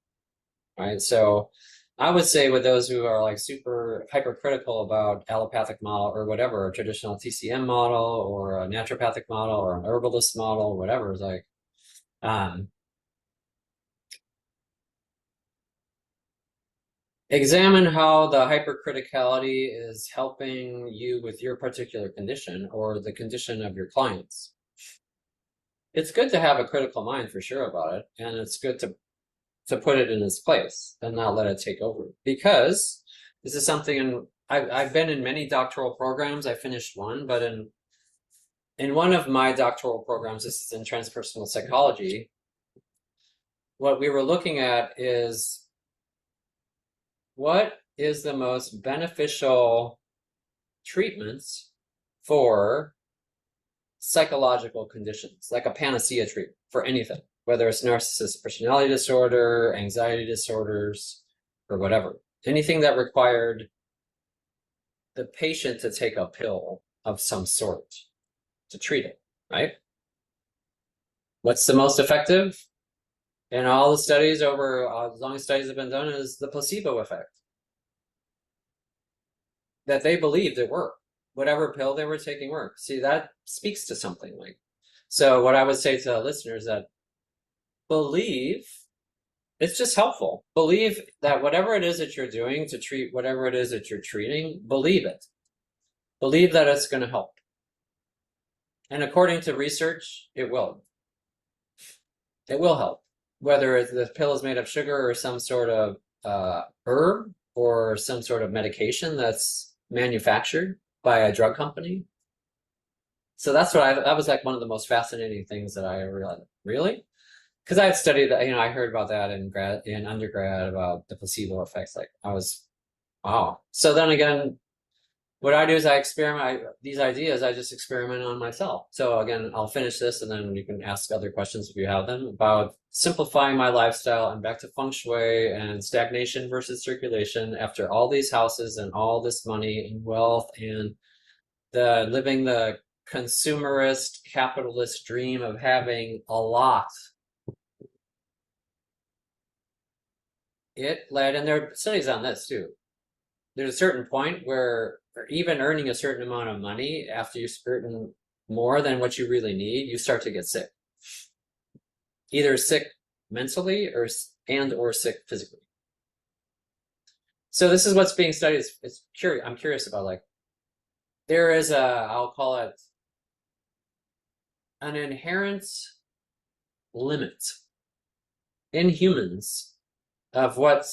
right? So I would say with those who are like super hypercritical about allopathic model or whatever, a traditional TCM model or a naturopathic model or an herbalist model, whatever, is like, examine how the hypercriticality is helping you with your particular condition or the condition of your clients. It's good to have a critical mind for sure about it, and it's good to put it in its place and not let it take over. Because this is something, I've been in many doctoral programs. I finished one, but in one of my doctoral programs, this is in transpersonal psychology, what we were looking at is what is the most beneficial treatments for psychological conditions, like a panacea treatment for anything, whether it's narcissistic personality disorder, anxiety disorders, or whatever. Anything that required the patient to take a pill of some sort to treat it. right? What's the most effective? And all the studies over, as long as studies have been done, is the placebo effect. That they believed it worked. Whatever pill they were taking worked. See, that speaks to something like. So what I would say to listeners that believe, it's just helpful. Believe that whatever it is that you're doing to treat whatever it is that you're treating, believe it. Believe that it's going to help. And according to research, it will. It will help. Whether the pill is made of sugar or some sort of herb or some sort of medication that's manufactured by a drug company. So that's what that was like one of the most fascinating things that I ever realized. Really? Because I had studied that, I heard about that in undergrad about the placebo effects. Like I was, wow. So then again, what I do is I experiment these ideas. I just experiment on myself. So again, I'll finish this, and then you can ask other questions if you have them about simplifying my lifestyle and back to feng shui and stagnation versus circulation after all these houses and all this money and wealth and living the consumerist capitalist dream of having a lot. It led, and there are studies on this too. There's a certain point where even earning a certain amount of money after you earn more than what you really need, you start to get sick. Either sick mentally or sick physically. So this is what's being studied. It's curious. I'm curious about, like, there is I'll call it an inherent limit in humans of what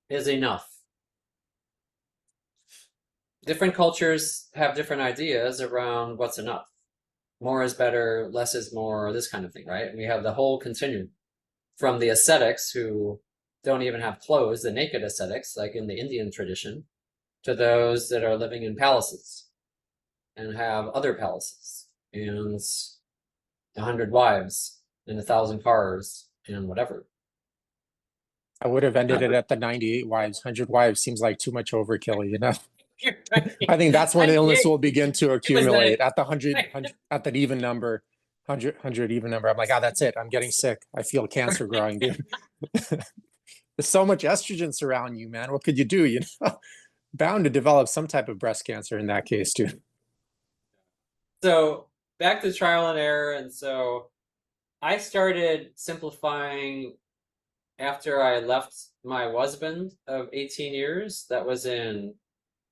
is enough. Different cultures have different ideas around what's enough. More is better, less is more, this kind of thing, right? And we have the whole continuum from the ascetics who don't even have clothes, the naked ascetics, like in the Indian tradition, to those that are living in palaces and have other palaces and 100 wives and 1,000 cars and whatever. I would have ended it at the 98 wives. 100 wives seems like too much overkill, I think that's when illness will begin to accumulate at the 100, at that even number, 100 even number. I'm like, that's it. I'm getting sick. I feel cancer growing, dude. There's so much estrogen surrounding you, man. What could you do? Bound to develop some type of breast cancer in that case, too. So back to trial and error. And so I started simplifying after I left my husband of 18 years. That was in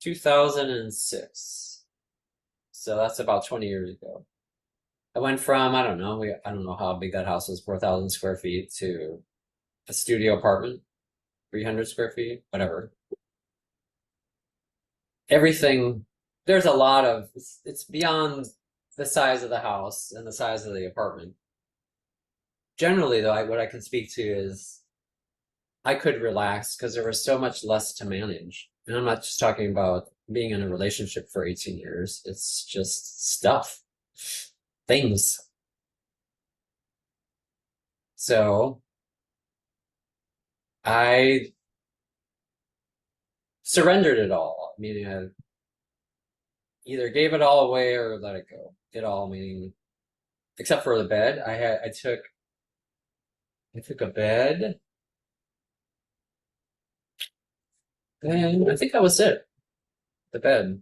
2006. So that's about 20 years ago. I went from, I don't know how big that house was, 4,000 square feet, to a studio apartment, 300 square feet, whatever. Everything, there's a lot of, it's beyond the size of the house and the size of the apartment. Generally, though, what I can speak to is I could relax because there was so much less to manage. And I'm not just talking about being in a relationship for 18 years. It's just stuff, things. So I surrendered it all, meaning I either gave it all away or let it go. It all, meaning, except for the bed. I took a bed, and I think that was it. The bed,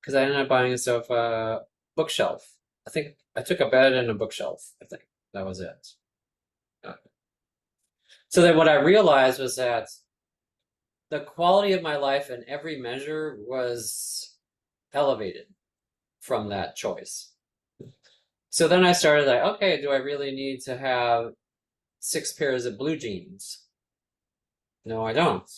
because I ended up buying a sofa, bookshelf. I think I took a bed and a bookshelf. I think that was it. Okay. So then what I realized was that the quality of my life in every measure was elevated from that choice. So then I started like, okay, do I really need to have 6 pairs of blue jeans? No, I don't.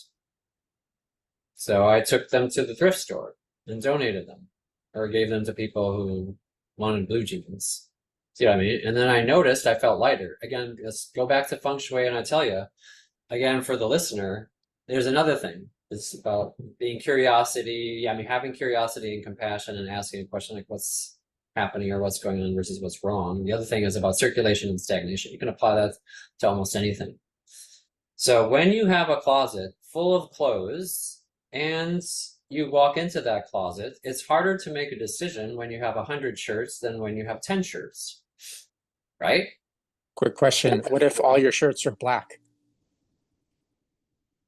So I took them to the thrift store and donated them, or gave them to people who wanted blue jeans. See what I mean? And then I noticed I felt lighter. Again, let's go back to feng shui, and I tell you, again, for the listener, there's another thing. It's about being curiosity. Having curiosity and compassion and asking a question like what's happening or what's going on versus what's wrong. The other thing is about circulation and stagnation. You can apply that to almost anything. So when you have a closet full of clothes and you walk into that closet, it's harder to make a decision when you have 100 shirts than when you have 10 shirts, right? Quick question. What if all your shirts are black?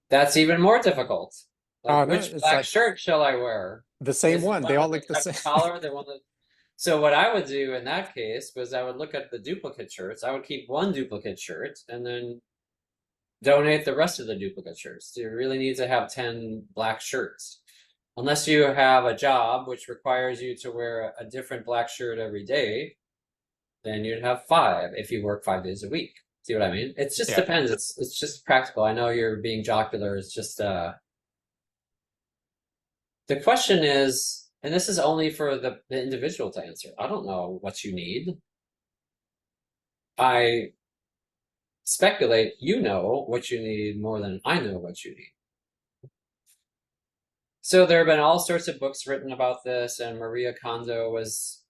That's even more difficult. Like, No, which it's black like shirt shall I wear? the same Is it one. They one all with the look the cut same. collar? The one that... So what I would do in that case was I would look at the duplicate shirts. I would keep one duplicate shirt and then donate the rest of the duplicate shirts. Do you really need to have 10 black shirts? Unless you have a job which requires you to wear a different black shirt every day, then you'd have 5 if you work 5 days a week. See what I mean? It just Yeah. depends. It's just practical. I know you're being jocular. It's just the question is, and this is only for the individual to answer. I don't know what you need. I speculate you know what you need more than I know what you need. So there have been all sorts of books written about this, and Maria Kondo was,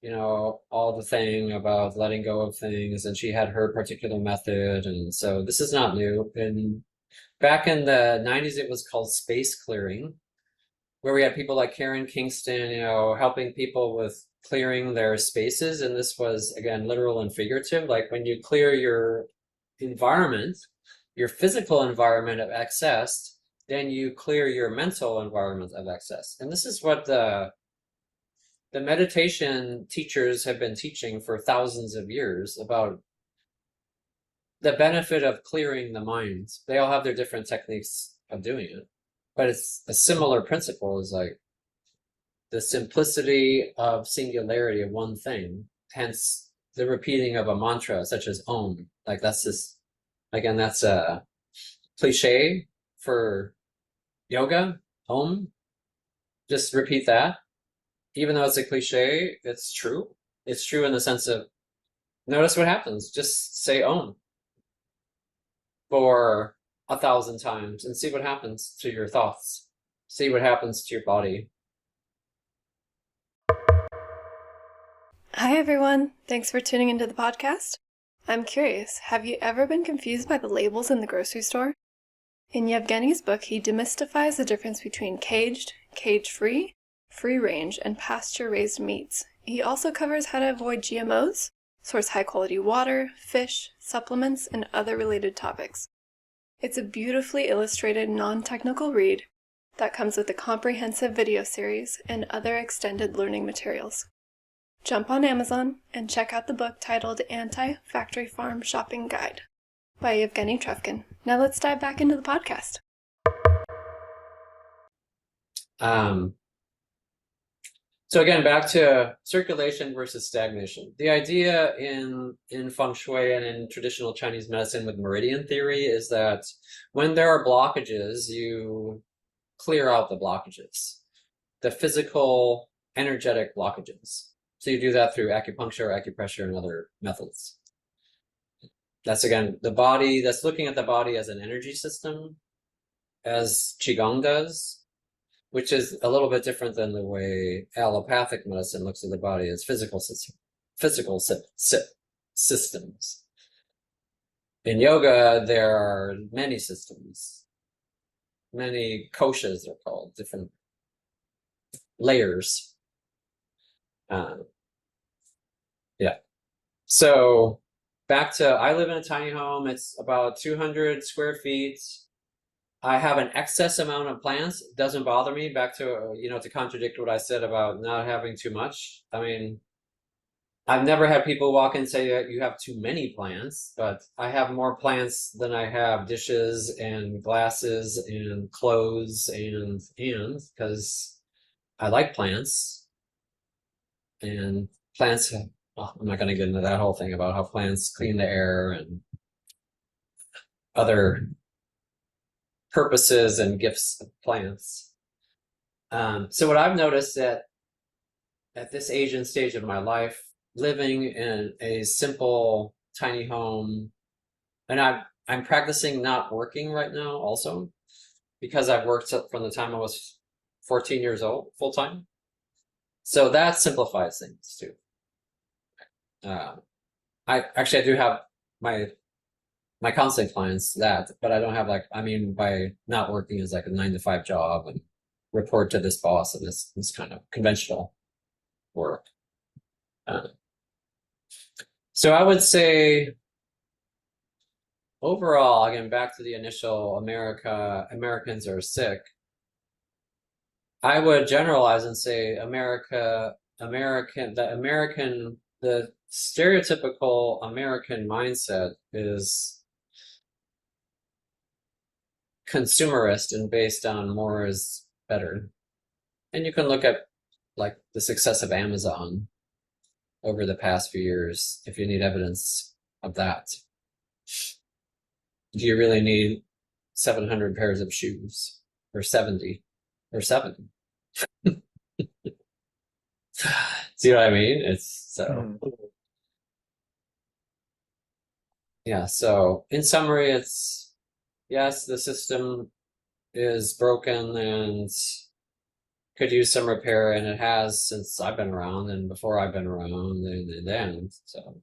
all the thing about letting go of things, and she had her particular method, and so this is not new. And back in the 90s, it was called space clearing, where we had people like Karen Kingston, helping people with clearing their spaces, and this was, again, literal and figurative. Like when you clear your environment, your physical environment of excess, then you clear your mental environment of excess. And this is what the meditation teachers have been teaching for thousands of years about the benefit of clearing the mind. They all have their different techniques of doing it, but it's a similar principle, is like the simplicity of singularity of one thing, hence the repeating of a mantra such as Om. Like that's this, again, that's a cliche for yoga, Om. Just repeat that. Even though it's a cliche, it's true. It's true in the sense of, notice what happens. Just say Om for 1,000 times and see what happens to your thoughts. See what happens to your body. Hi everyone, thanks for tuning into the podcast. I'm curious, have you ever been confused by the labels in the grocery store? In Yevgeny's book, he demystifies the difference between caged, cage-free, free-range, and pasture-raised meats. He also covers how to avoid GMOs, source high-quality water, fish, supplements, and other related topics. It's a beautifully illustrated, non-technical read that comes with a comprehensive video series and other extended learning materials. Jump on Amazon and check out the book titled Anti-Factory Farm Shopping Guide by Eugene Trufkin. Now let's dive back into the podcast. So again, back to circulation versus stagnation. The idea in feng shui and in traditional Chinese medicine with meridian theory is that when there are blockages, you clear out the blockages, the physical, energetic blockages. So you do that through acupuncture, acupressure, and other methods. That's, again, the body, that's looking at the body as an energy system, as Qigong does, which is a little bit different than the way allopathic medicine looks at the body as systems. In yoga, there are many systems, many koshas they're called, different layers. So back to, I live in a tiny home. It's about 200 square feet. I have an excess amount of plants. It doesn't bother me. Back to, to contradict what I said about not having too much. I mean, I've never had people walk in and say that you have too many plants, but I have more plants than I have dishes and glasses and clothes and because I like plants, and plants, I'm not going to get into that whole thing about how plants clean the air and other purposes and gifts of plants. So what I've noticed at this age and stage of my life, living in a simple tiny home, and I'm practicing not working right now also, because I've worked from the time I was 14 years old full time. So that simplifies things too. I do have my counseling clients but I don't have by not working is like a 9-to-5 job and report to this boss and this kind of conventional work. So I would say overall, again, back to the initial Americans are sick. I would generalize and say the stereotypical American mindset is consumerist and based on more is better. And you can look at like the success of Amazon over the past few years if you need evidence of that. Do you really need 700 pairs of shoes or 70 or 7? See what I mean? It's so yeah, so in summary, it's yes, the system is broken and could use some repair, and it has since I've been around and before I've been around and then so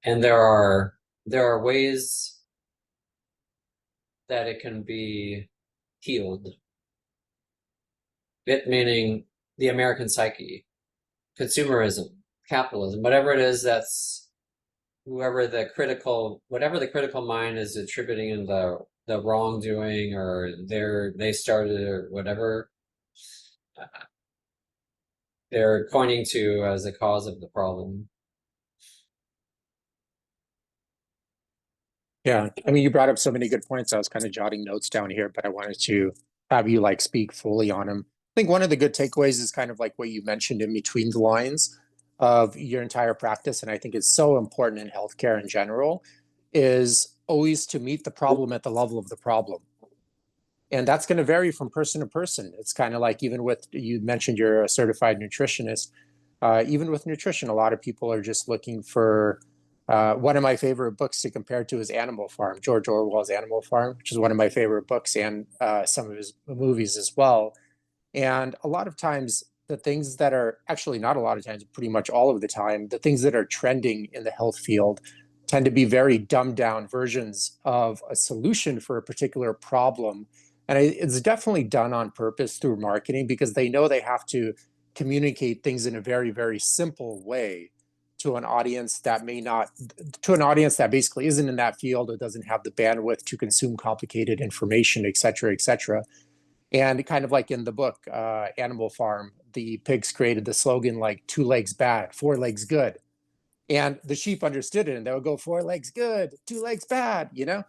and there are ways that it can be healed. It meaning the American psyche, consumerism, capitalism, whatever it is that's whatever the critical mind is attributing in the wrongdoing or they started or whatever they're pointing to as the cause of the problem. Yeah, I mean, you brought up so many good points. I was kind of jotting notes down here, but I wanted to have you like speak fully on them. I think one of the good takeaways is kind of like what you mentioned in between the lines of your entire practice, and I think it's so important in healthcare in general, is always to meet the problem at the level of the problem. And that's going to vary from person to person. It's kind of like even with, you mentioned you're a certified nutritionist, even with nutrition, a lot of people are just looking for, one of my favorite books to compare to is Animal Farm, George Orwell's Animal Farm, which is one of my favorite books, and some of his movies as well. And a lot of times, the things that are actually not a lot of times, pretty much all of the time, the things that are trending in the health field tend to be very dumbed down versions of a solution for a particular problem. And it's definitely done on purpose through marketing because they know they have to communicate things in a very, very simple way to an audience that may not, to an audience that basically isn't in that field or doesn't have the bandwidth to consume complicated information, et cetera, et cetera. And kind of like in the book, Animal Farm, the pigs created the slogan like 2 legs bad, 4 legs good. And the sheep understood it and they would go 4 legs good, 2 legs bad, you know?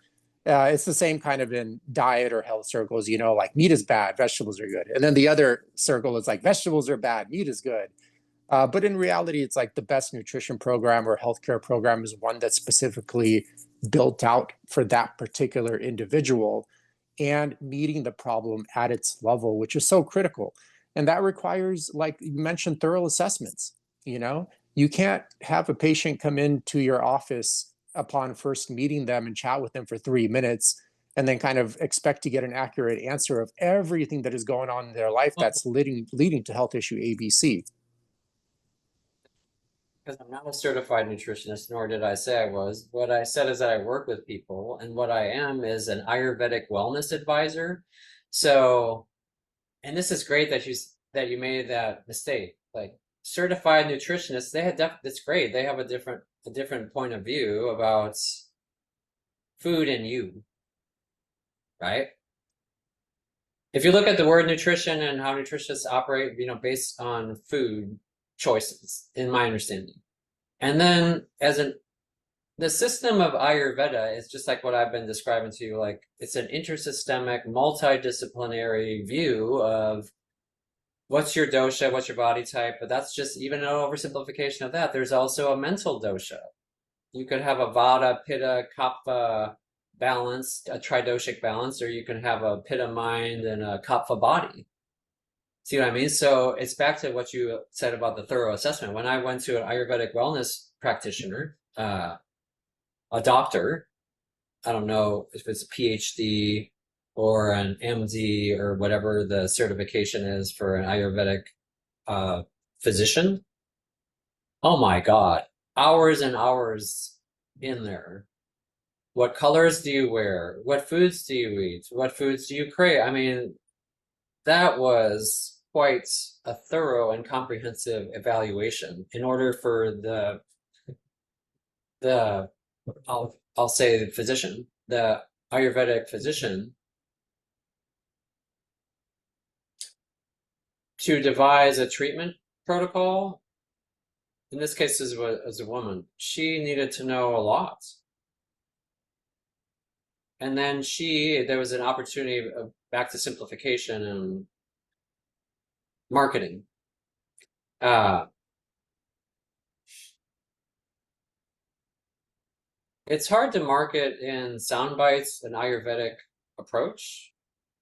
It's the same kind of in diet or health circles, you know, like meat is bad, vegetables are good. And then the other circle is like vegetables are bad, meat is good. But in reality, it's like the best nutrition program or healthcare program is one that's specifically built out for that particular individual and meeting the problem at its level, which is so critical. And that requires, like you mentioned, thorough assessments. You know, you can't have a patient come into your office upon first meeting them and chat with them for 3 minutes and then kind of expect to get an accurate answer of everything that is going on in their life that's leading to health issue ABC. Because I'm not a certified nutritionist, nor did I say I was. What I said is that I work with people, and what I am is an Ayurvedic wellness advisor. So, and this is great that you made that mistake. Like certified nutritionists, that's great. They have a different point of view about food and you, right? If you look at the word nutrition and how nutritionists operate, you know, based on food choices, in my understanding. And then the system of Ayurveda is just like what I've been describing to you, like it's an intersystemic, multidisciplinary view of what's your dosha, what's your body type, but that's just even an oversimplification of that. There's also a mental dosha. You could have a Vata, Pitta, Kapha balance, a tridoshic balance, or you can have a Pitta mind and a Kapha body. See what I mean? So it's back to what you said about the thorough assessment. When I went to an Ayurvedic wellness practitioner, a doctor, I don't know if it's a PhD or an MD or whatever the certification is for an Ayurvedic physician. Oh my God, hours and hours in there. What colors do you wear? What foods do you eat? What foods do you crave? I mean, that was quite a thorough and comprehensive evaluation in order for the I'll say the physician, the Ayurvedic physician, to devise a treatment protocol. In this case, as a woman, she needed to know a lot. And then there was an opportunity back to simplification and marketing. It's hard to market in sound bites an Ayurvedic approach.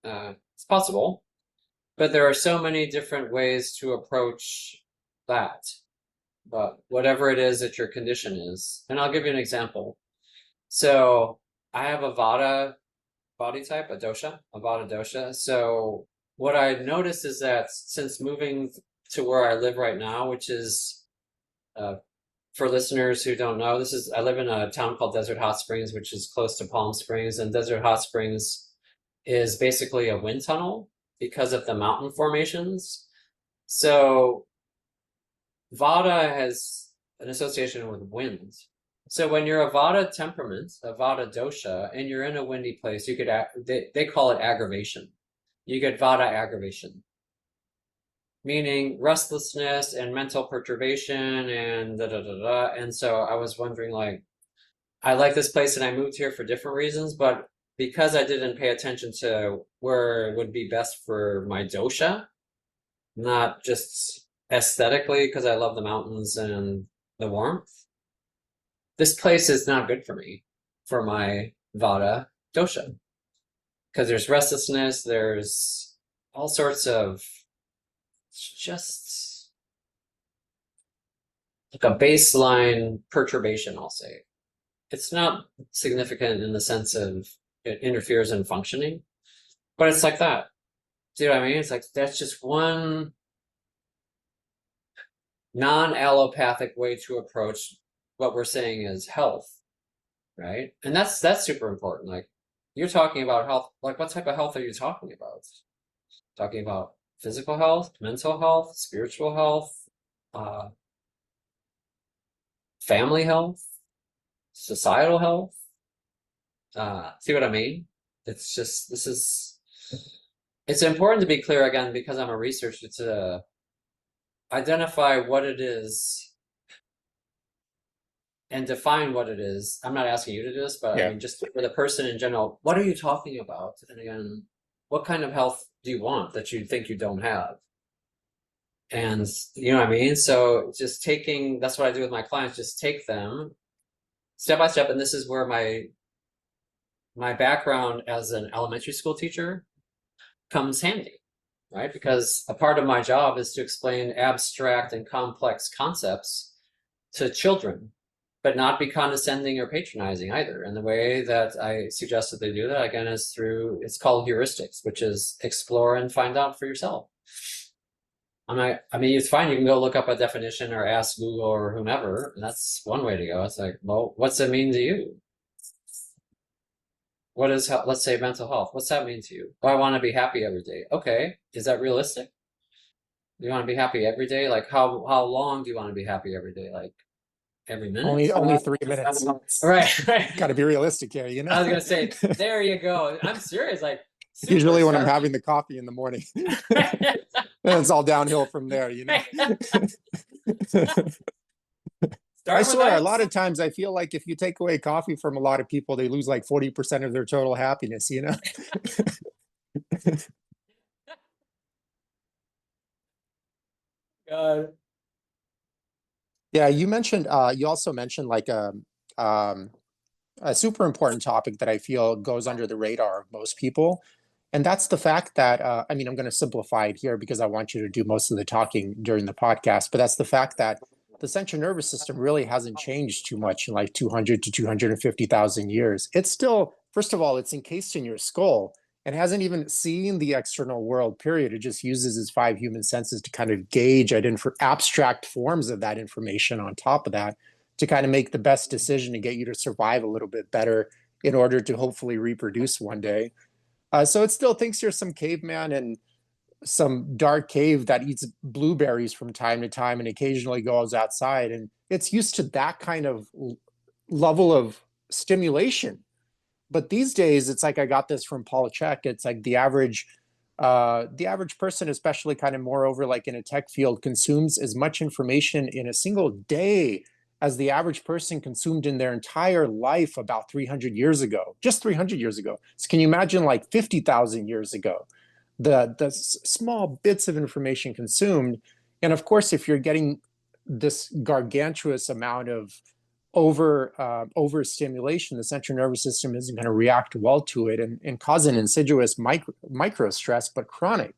It's possible, but there are so many different ways to approach that. But whatever it is that your condition is, and I'll give you an example. So I have a Vata body type, a Vata dosha. So what I noticed is that since moving to where I live right now, which is for listeners who don't know, I live in a town called Desert Hot Springs, which is close to Palm Springs, and Desert Hot Springs is basically a wind tunnel because of the mountain formations. So Vata has an association with wind. So when you're a Vata temperament, a Vata dosha, and you're in a windy place, you could they call it aggravation. You get Vata aggravation, meaning restlessness and mental perturbation and da da da da. And so I was wondering, like, I like this place and I moved here for different reasons, but because I didn't pay attention to where it would be best for my dosha, not just aesthetically because I love the mountains and the warmth, this place is not good for me, for my Vata dosha, because there's restlessness, there's all sorts of just like a baseline perturbation, I'll say. It's not significant in the sense of it interferes in functioning, but it's like that. Do you know what I mean? It's like that's just one non-allopathic way to approach what we're saying is health, right? And that's super important. Like, you're talking about health, like what type of health are you talking about? Talking about physical health, mental health, spiritual health, family health, societal health. See what I mean? It's just, it's important to be clear again, because I'm a researcher, to identify what it is and define what it is. I'm not asking you to do this, but Yeah. I mean, just for the person in general, what are you talking about? And again, what kind of health do you want that you think you don't have? And you know what I mean? So just that's what I do with my clients, just take them step by step. And this is where my background as an elementary school teacher comes handy, right? Because a part of my job is to explain abstract and complex concepts to children, but not be condescending or patronizing either. And the way that I suggest that they do that, again, is it's called heuristics, which is explore and find out for yourself. I mean, it's fine. You can go look up a definition or ask Google or whomever. And that's one way to go. It's like, well, what's it mean to you? What is, let's say, mental health? What's that mean to you? Oh, I want to be happy every day. Okay. Is that realistic? Do you want to be happy every day? Like, how long do you want to be happy every day? Like, every minute? Only 3 minutes. Right, right. Got to be realistic here, you know? I was gonna say, there you go. I'm serious. Like, usually when I'm having the coffee in the morning, it's all downhill from there, you know? I swear, a lot of times I feel like if you take away coffee from a lot of people, they lose like 40% of their total happiness, you know? God. Yeah, you also mentioned like a super important topic that I feel goes under the radar of most people. And that's the fact that, I mean, I'm going to simplify it here because I want you to do most of the talking during the podcast, but that's the fact that the central nervous system really hasn't changed too much in like 200 to 250,000 years. It's still, first of all, it's encased in your skull and hasn't even seen the external world, period. It just uses its 5 human senses to kind of gauge at abstract forms of that information on top of that to kind of make the best decision to get you to survive a little bit better in order to hopefully reproduce one day. So it still thinks you're some caveman, and some dark cave that eats blueberries from time to time and occasionally goes outside, and it's used to that kind of level of stimulation. But these days, it's like, I got this from Paul Chek. It's like the average person, especially kind of moreover like in a tech field, consumes as much information in a single day as the average person consumed in their entire life about 300 years ago, just 300 years ago. So can you imagine like 50,000 years ago, the small bits of information consumed? And of course, if you're getting this gargantuous amount of overstimulation, the central nervous system isn't going to react well to it, and cause an insidious micro stress, but chronic,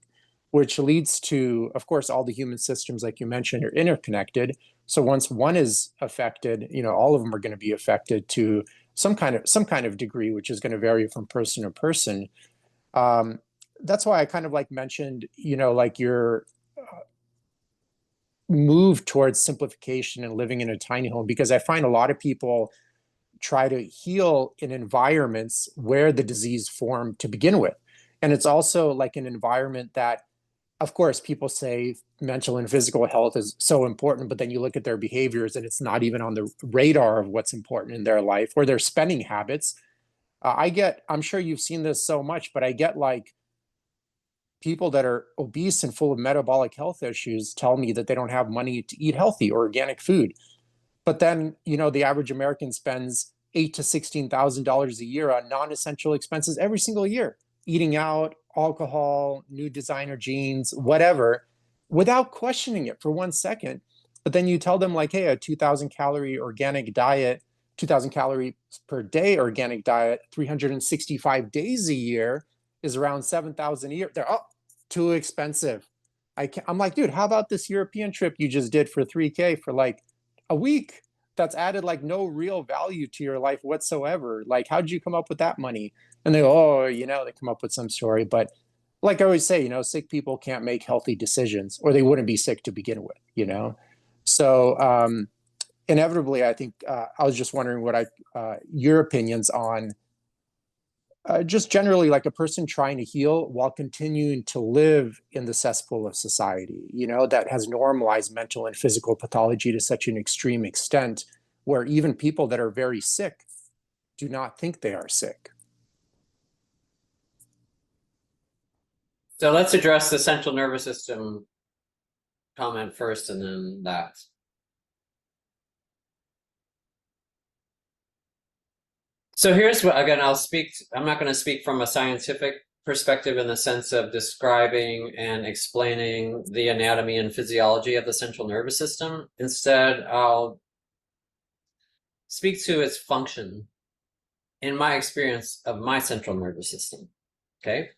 which leads to, of course, all the human systems, like you mentioned, are interconnected. So once one is affected, all of them are going to be affected to some kind of degree, which is going to vary from person to person. That's why I kind of like mentioned, like your move towards simplification and living in a tiny home, because I find a lot of people try to heal in environments where the disease formed to begin with. And it's also like an environment that, of course, people say mental and physical health is so important, but then you look at their behaviors and it's not even on the radar of what's important in their life or their spending habits. I'm sure you've seen this so much, but I get like people that are obese and full of metabolic health issues tell me that they don't have money to eat healthy or organic food. But then, the average American spends $8,000 to $16,000 a year on non-essential expenses every single year, eating out, alcohol, new designer jeans, whatever, without questioning it for 1 second. But then you tell them like, hey, a 2,000 calorie organic diet, 2,000 calories per day organic diet, 365 days a year is around 7,000 a year. They're, oh, too expensive. I'm like, dude, how about this European trip you just did for 3K for like a week? That's added like no real value to your life whatsoever. Like, how'd you come up with that money? And they go, oh, they come up with some story. But like I always say, sick people can't make healthy decisions, or they wouldn't be sick to begin with. So inevitably, I think I was just wondering what your opinions on just generally like a person trying to heal while continuing to live in the cesspool of society, that has normalized mental and physical pathology to such an extreme extent where even people that are very sick do not think they are sick. So let's address the central nervous system comment first and then that. So here's what, again, I'm not going to speak from a scientific perspective in the sense of describing and explaining the anatomy and physiology of the central nervous system. Instead, I'll speak to its function in my experience of my central nervous system. Okay.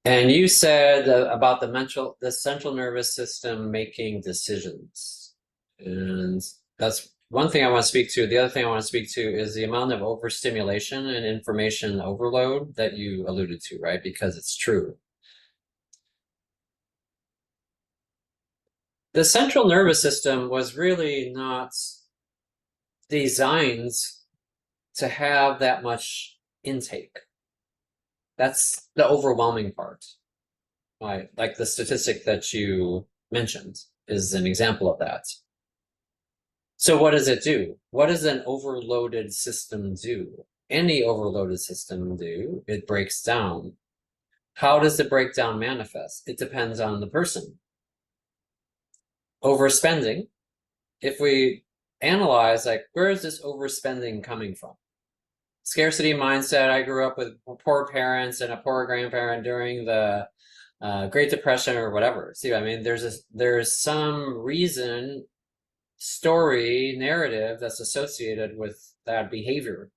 And you said about the central nervous system making decisions. And that's one thing I want to speak to. The other thing I want to speak to is the amount of overstimulation and information overload that you alluded to, right? Because it's true. The central nervous system was really not designed to have that much intake. That's the overwhelming part. Right? Like the statistic that you mentioned is an example of that. So what does it do? What does an overloaded system do? Any overloaded system do? It breaks down. How does the breakdown manifest? It depends on the person. Overspending, if we analyze, like, where is this overspending coming from? Scarcity mindset. I grew up with poor parents and a poor grandparent during the Great Depression or whatever. See, I mean, there's some reason, story, narrative that's associated with that behavior.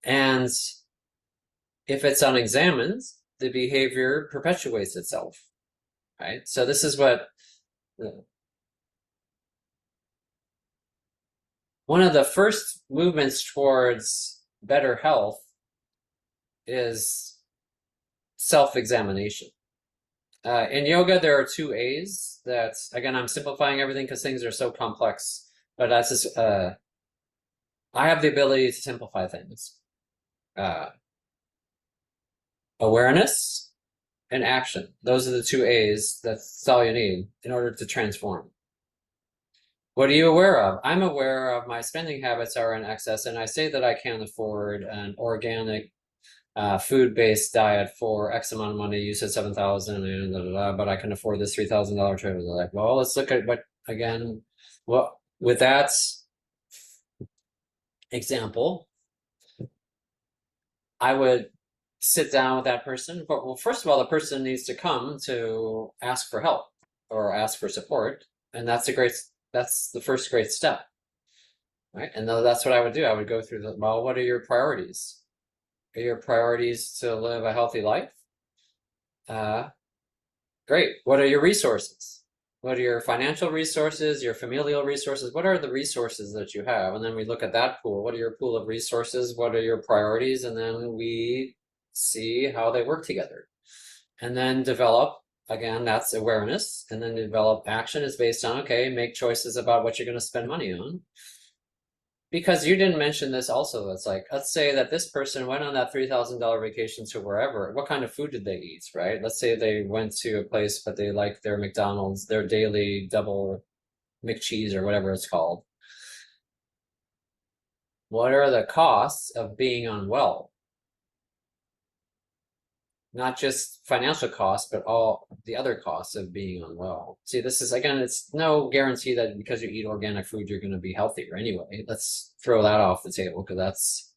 And if it's unexamined, the behavior perpetuates itself, right? So this is what one of the first movements towards better health is self-examination. In yoga, there are 2 A's that, again, I'm simplifying everything because things are so complex, but that's just, I have the ability to simplify things. Awareness and action. Those are the two A's. That's all you need in order to transform. What are you aware of? I'm aware of my spending habits are in excess, and I say that I can't afford an organic food-based diet for X amount of money. You said 7,000, and but I can afford this $3,000 trip. They're like, well, let's look at what again. Well, with that example, I would sit down with that person. But well, first of all, the person needs to come to ask for help or ask for support, and that's the first great step, right? And that's what I would do. I would go through well, what are your priorities? Are your priorities to live a healthy life? Great. What are your resources? What are your financial resources, your familial resources? What are the resources that you have? And then we look at that pool. What are your pool of resources? What are your priorities? And then we see how they work together. And then develop, again, that's awareness. And then develop action is based on, okay, make choices about what you're going to spend money on. Because you didn't mention this also. It's like, let's say that this person went on that $3,000 vacation to wherever. What kind of food did they eat, right? Let's say they went to a place, but they like their McDonald's, their daily double McCheese or whatever it's called. What are the costs of being unwell? Not just financial costs, but all the other costs of being unwell. See, this is, again, it's no guarantee that because you eat organic food, you're going to be healthier anyway. Let's throw that off the table because that's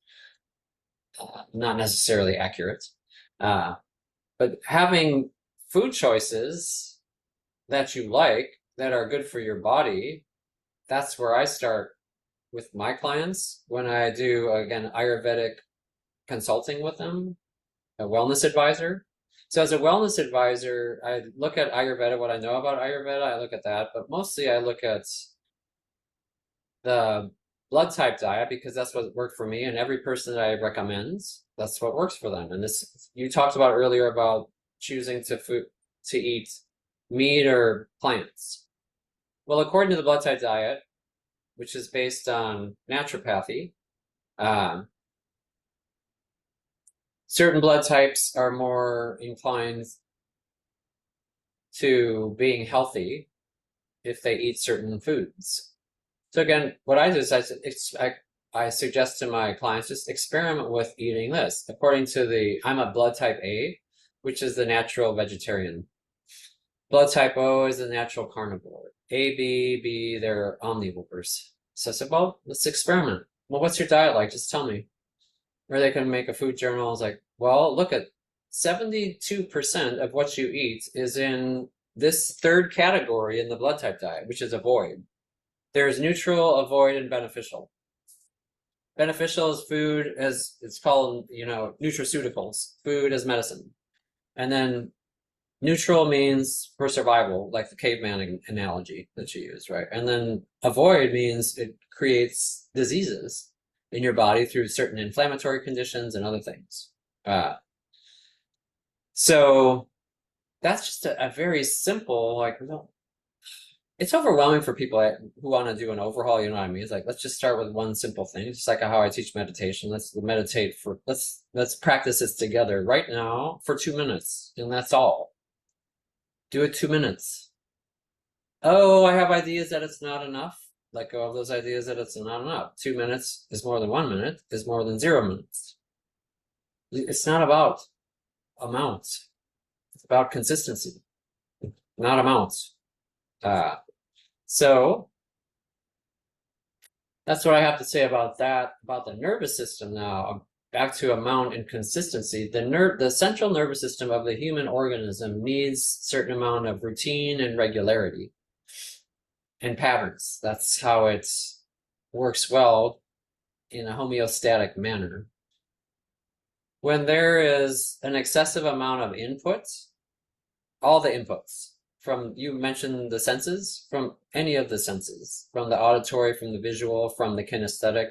not necessarily accurate. But having food choices that you like, that are good for your body, that's where I start with my clients when I do, again, Ayurvedic consulting with them. A wellness advisor. So as a wellness advisor, I look at Ayurveda, what I know about Ayurveda, I look at that, but mostly I look at the blood type diet because that's what worked for me, and every person that I recommend, that's what works for them. And this, you talked about earlier about choosing to eat meat or plants. Well, according to the blood type diet, which is based on naturopathy, certain blood types are more inclined to being healthy if they eat certain foods. So again, what I do is I suggest to my clients, just experiment with eating this. According to I'm a blood type A, which is the natural vegetarian. Blood type O is the natural carnivore. A, B, they're omnivores. So I said, well, let's experiment. Well, what's your diet like? Just tell me. Or they can make a food journal. It's like, well, look at 72% of what you eat is in this third category in the blood type diet, which is avoid. There's neutral, avoid, and beneficial. Beneficial is food, as it's called, nutraceuticals, food as medicine. And then neutral means for survival, like the caveman analogy that you use, right? And then avoid means it creates diseases in your body through certain inflammatory conditions and other things. So that's just a very simple, it's overwhelming for people who want to do an overhaul, you know what I mean? It's like, let's just start with one simple thing. Just like how I teach meditation. Let's meditate let's practice this together right now for 2 minutes. And that's all. Do it 2 minutes. Oh, I have ideas that it's not enough. Let go of those ideas that it's not enough. 2 minutes is more than 1 minute, is more than 0 minutes. It's not about amount. It's about consistency, not amount. So that's what I have to say about that, about the nervous system now. Back to amount and consistency. The central nervous system of the human organism needs a certain amount of routine and regularity and patterns. That's how it works well in a homeostatic manner. When there is an excessive amount of input, all the inputs, you mentioned the senses, from any of the senses, from the auditory, from the visual, from the kinesthetic,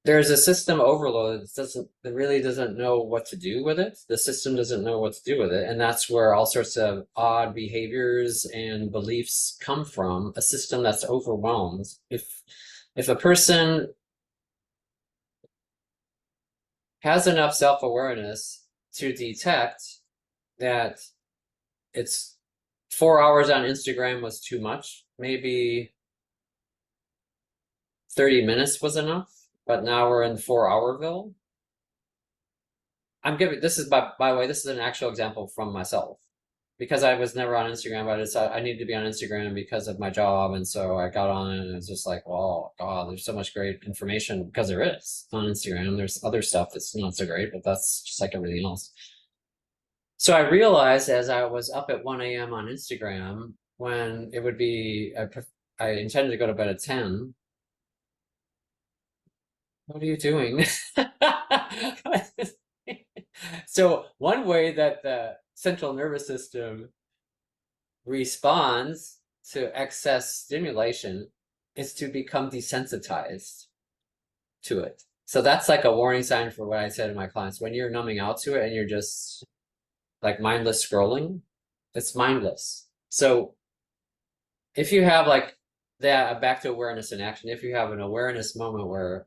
there's a system overload that really doesn't know what to do with it. The system doesn't know what to do with it. And that's where all sorts of odd behaviors and beliefs come from, a system that's overwhelmed. If a person has enough self-awareness to detect that it's 4 hours on Instagram was too much. Maybe 30 minutes was enough, but now we're in 4-hourville. I'm giving, this is by the way, this is an actual example from myself, because I was never on Instagram, but I decided I needed to be on Instagram because of my job. And so I got on and it's just like, oh God, there's so much great information, because there is on Instagram. There's other stuff that's not so great, but that's just like everything else. So I realized as I was up at 1 a.m. on Instagram, when it would be, I intended to go to bed at 10. What are you doing? So one way that the central nervous system responds to excess stimulation is to become desensitized to it. So that's like a warning sign for what I said to my clients. When you're numbing out to it and you're just like mindless scrolling, it's mindless. So if you have like that, back to awareness in action, if you have an awareness moment where,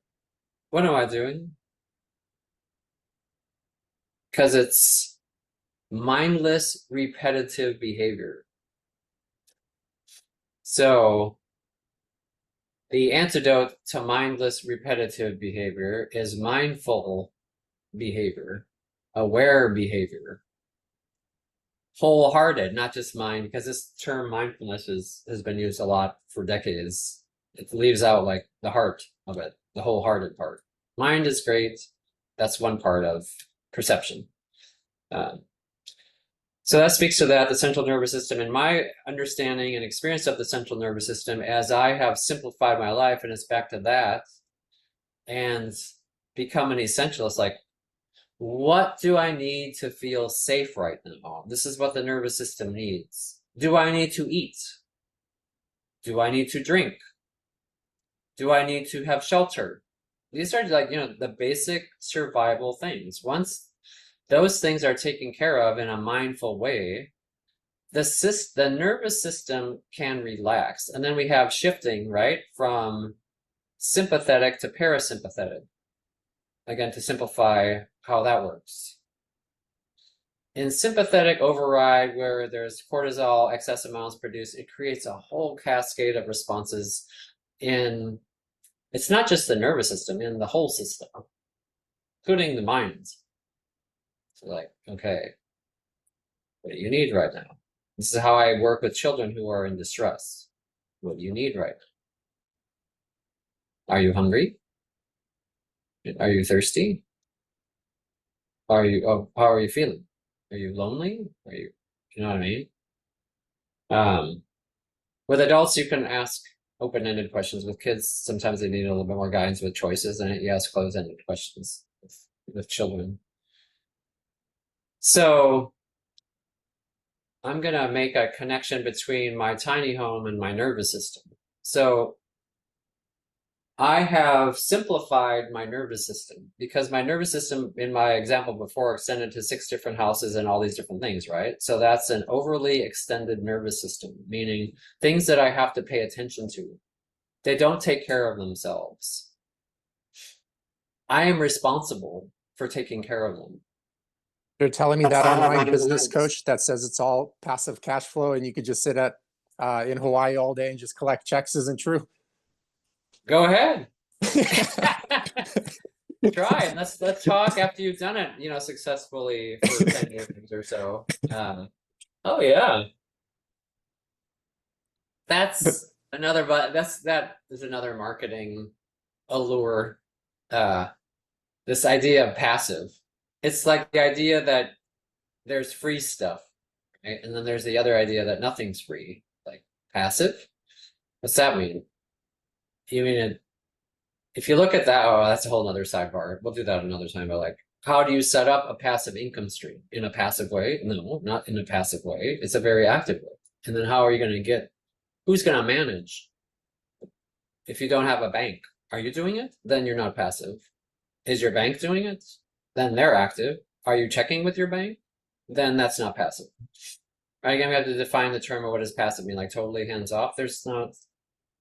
what am I doing? Because it's mindless, repetitive behavior. So the antidote to mindless, repetitive behavior is mindful behavior, aware behavior, wholehearted, not just mind, because this term mindfulness has been used a lot for decades. It leaves out like the heart of it, the wholehearted part. Mind is great. That's one part of perception. So that speaks to that, the central nervous system. In my understanding and experience of the central nervous system, as I have simplified my life, and it's back to that, and become an essentialist, like, what do I need to feel safe right now? This is what the nervous system needs. Do I need to eat? Do I need to drink? Do I need to have shelter? These are like, the basic survival things. Once those things are taken care of in a mindful way, the nervous system can relax. And then we have shifting, right, from sympathetic to parasympathetic. Again, to simplify how that works. In sympathetic override, where there's cortisol, excess amounts produced, it creates a whole cascade of responses it's not just the nervous system, in the whole system, including the mind. So like, okay, what do you need right now? This is how I work with children who are in distress. What do you need right now? Are you hungry? Are you thirsty? How are you feeling? Are you lonely? You know what I mean? With adults, you can ask open-ended questions. With kids, sometimes they need a little bit more guidance with choices, and you ask closed-ended questions with children. So I'm going to make a connection between my tiny home and my nervous system. So I have simplified my nervous system, because my nervous system, in my example before, extended to 6 different houses and all these different things, right? So that's an overly extended nervous system, meaning things that I have to pay attention to. They don't take care of themselves. I am responsible for taking care of them. You're telling me that online business coach that says it's all passive cash flow and you could just sit in Hawaii all day and just collect checks isn't true? Go ahead. Try and let's talk after you've done it, successfully for 10 years or so. Oh yeah. That is another marketing allure. This idea of passive. It's like the idea that there's free stuff, right? And then there's the other idea that nothing's free, like passive. What's that mean? You mean if you look at that, that's a whole nother sidebar. We'll do that another time. But like, how do you set up a passive income stream? In a passive way? No, not in a passive way. It's a very active way. And then how are you going to who's going to manage? If you don't have a bank, are you doing it? Then you're not passive. Is your bank doing it? Then they're active. Are you checking with your bank? Then that's not passive. Right? Again, we have to define the term of what does passive mean, like totally hands off. There's not,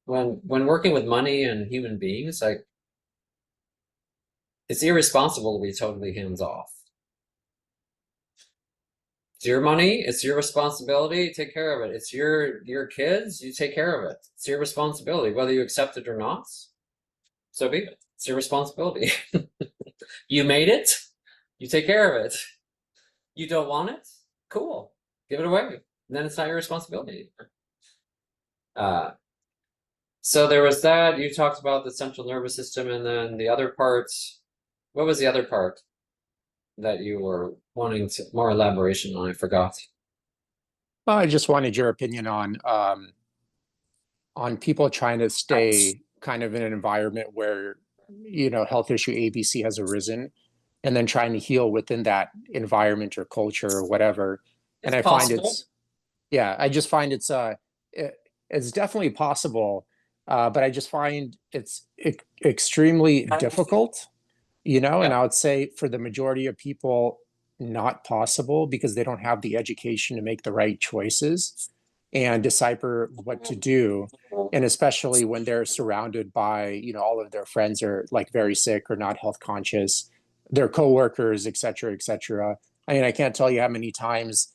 when working with money and human beings, like it's irresponsible to be totally hands off. It's your money, it's your responsibility, take care of it. It's your kids, you take care of it. It's your responsibility, whether you accept it or not. So be it. It's your responsibility. You made it, you take care of it. You don't want it? Cool. Give it away. And then it's not your responsibility anymore. So there was that. You talked about the central nervous system, and then the other parts. What was the other part that you were wanting to more elaboration on? I forgot. Well, I just wanted your opinion on people trying to stay kind of in an environment where, health issue ABC has arisen, and then trying to heal within that environment or culture or whatever. And It's I find possible. I just find it's definitely possible, but I just find it's extremely difficult, and Yeah. I would say for the majority of people, not possible because they don't have the education to make the right choices and decipher what to do. And especially when they're surrounded by, all of their friends are like very sick or not health conscious, their coworkers, et cetera, et cetera. I mean, I can't tell you how many times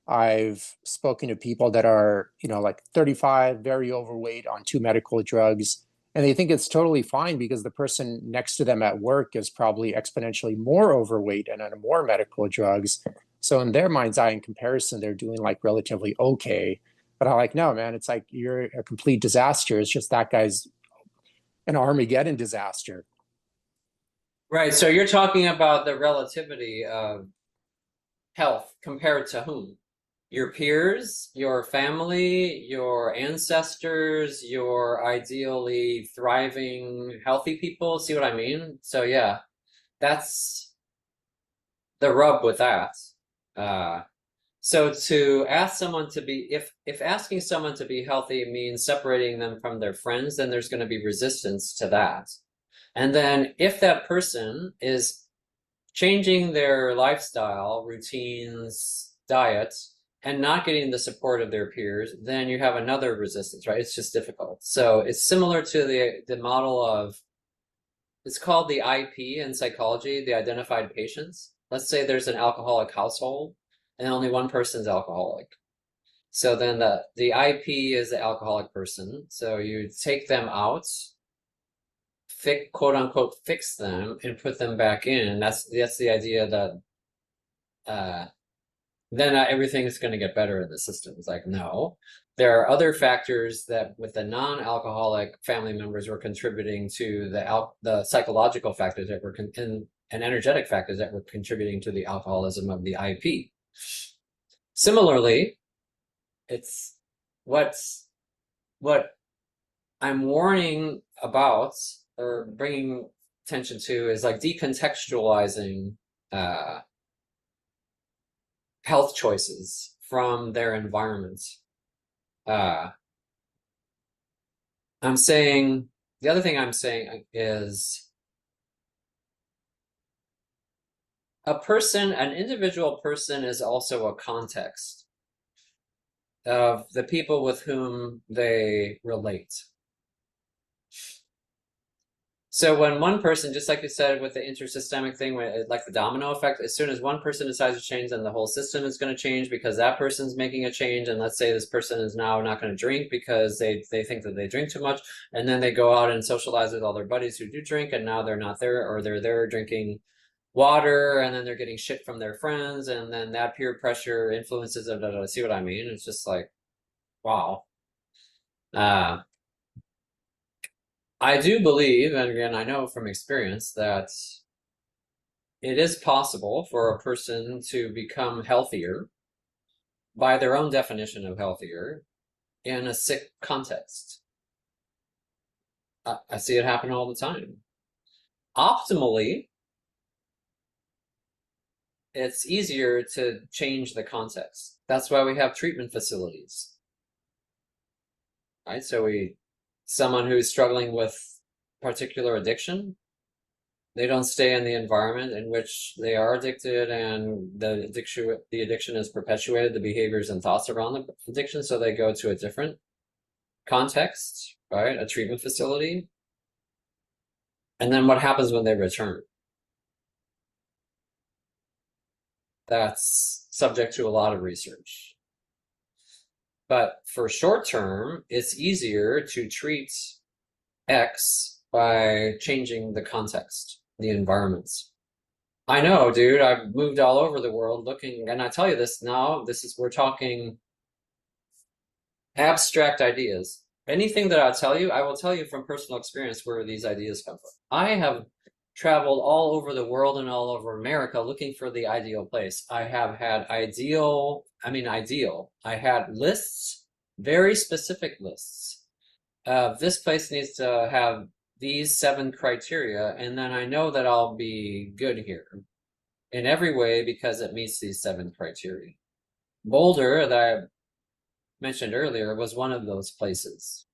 I've spoken to people that are, like 35, very overweight on 2 medical drugs, and they think it's totally fine because the person next to them at work is probably exponentially more overweight and on more medical drugs. So in their mind's eye, in comparison, they're doing like relatively okay. But I'm like, no, man, it's like you're a complete disaster. It's just that guy's an Armageddon disaster. Right. So you're talking about the relativity of health compared to whom? Your peers, your family, your ancestors, your ideally thriving, healthy people. See what I mean? So yeah, that's the rub with that. Uh, so to ask someone to be, if asking someone to be healthy means separating them from their friends, then there's going to be resistance to that. And then if that person is changing their lifestyle, routines, diets, and not getting the support of their peers, then you have another resistance, right? It's just difficult. So it's similar to the model of, it's called the IP in psychology, the identified patients. Let's say there's an alcoholic household and only one person's alcoholic. So then the IP is the alcoholic person. So you take them out, quote unquote fix them and put them back in. That's the idea that then everything is going to get better in the system. It's like, no, there are other factors that with the non-alcoholic family members were contributing to the psychological factors that were and energetic factors that were contributing to the alcoholism of the IP. Similarly, it's what I'm warning about or bringing attention to is like decontextualizing health choices from their environment. I'm saying, the other thing I'm saying is an individual person is also a context of the people with whom they relate. So when one person, just like you said with the intersystemic thing, like the domino effect, as soon as one person decides to change, then the whole system is going to change because that person's making a change. And let's say this person is now not going to drink because they think that they drink too much. And then they go out and socialize with all their buddies who do drink, and now they're not there, or they're there drinking water, and then they're getting shit from their friends, and then that peer pressure influences them. See what I mean? It's just like, wow. I do believe, and again, I know from experience, that it is possible for a person to become healthier by their own definition of healthier in a sick context. I see it happen all the time. Optimally, it's easier to change the context. That's why we have treatment facilities. Right? So someone who's struggling with particular addiction, they don't stay in the environment in which they are addicted and the addiction is perpetuated, the behaviors and thoughts around the addiction, so they go to a different context, right? A treatment facility. And then what happens when they return? That's subject to a lot of research. But for short term, it's easier to treat X by changing the context, the environments. I know, dude, I've moved all over the world looking, and I tell you this now, we're talking abstract ideas. Anything that I'll tell you, I will tell you from personal experience where these ideas come from. I have traveled all over the world and all over America looking for the ideal place. I have had ideal. I had lists, very specific lists. This place needs to have these 7 criteria, and then I know that I'll be good here in every way because it meets these 7 criteria. Boulder, that I mentioned earlier, was one of those places.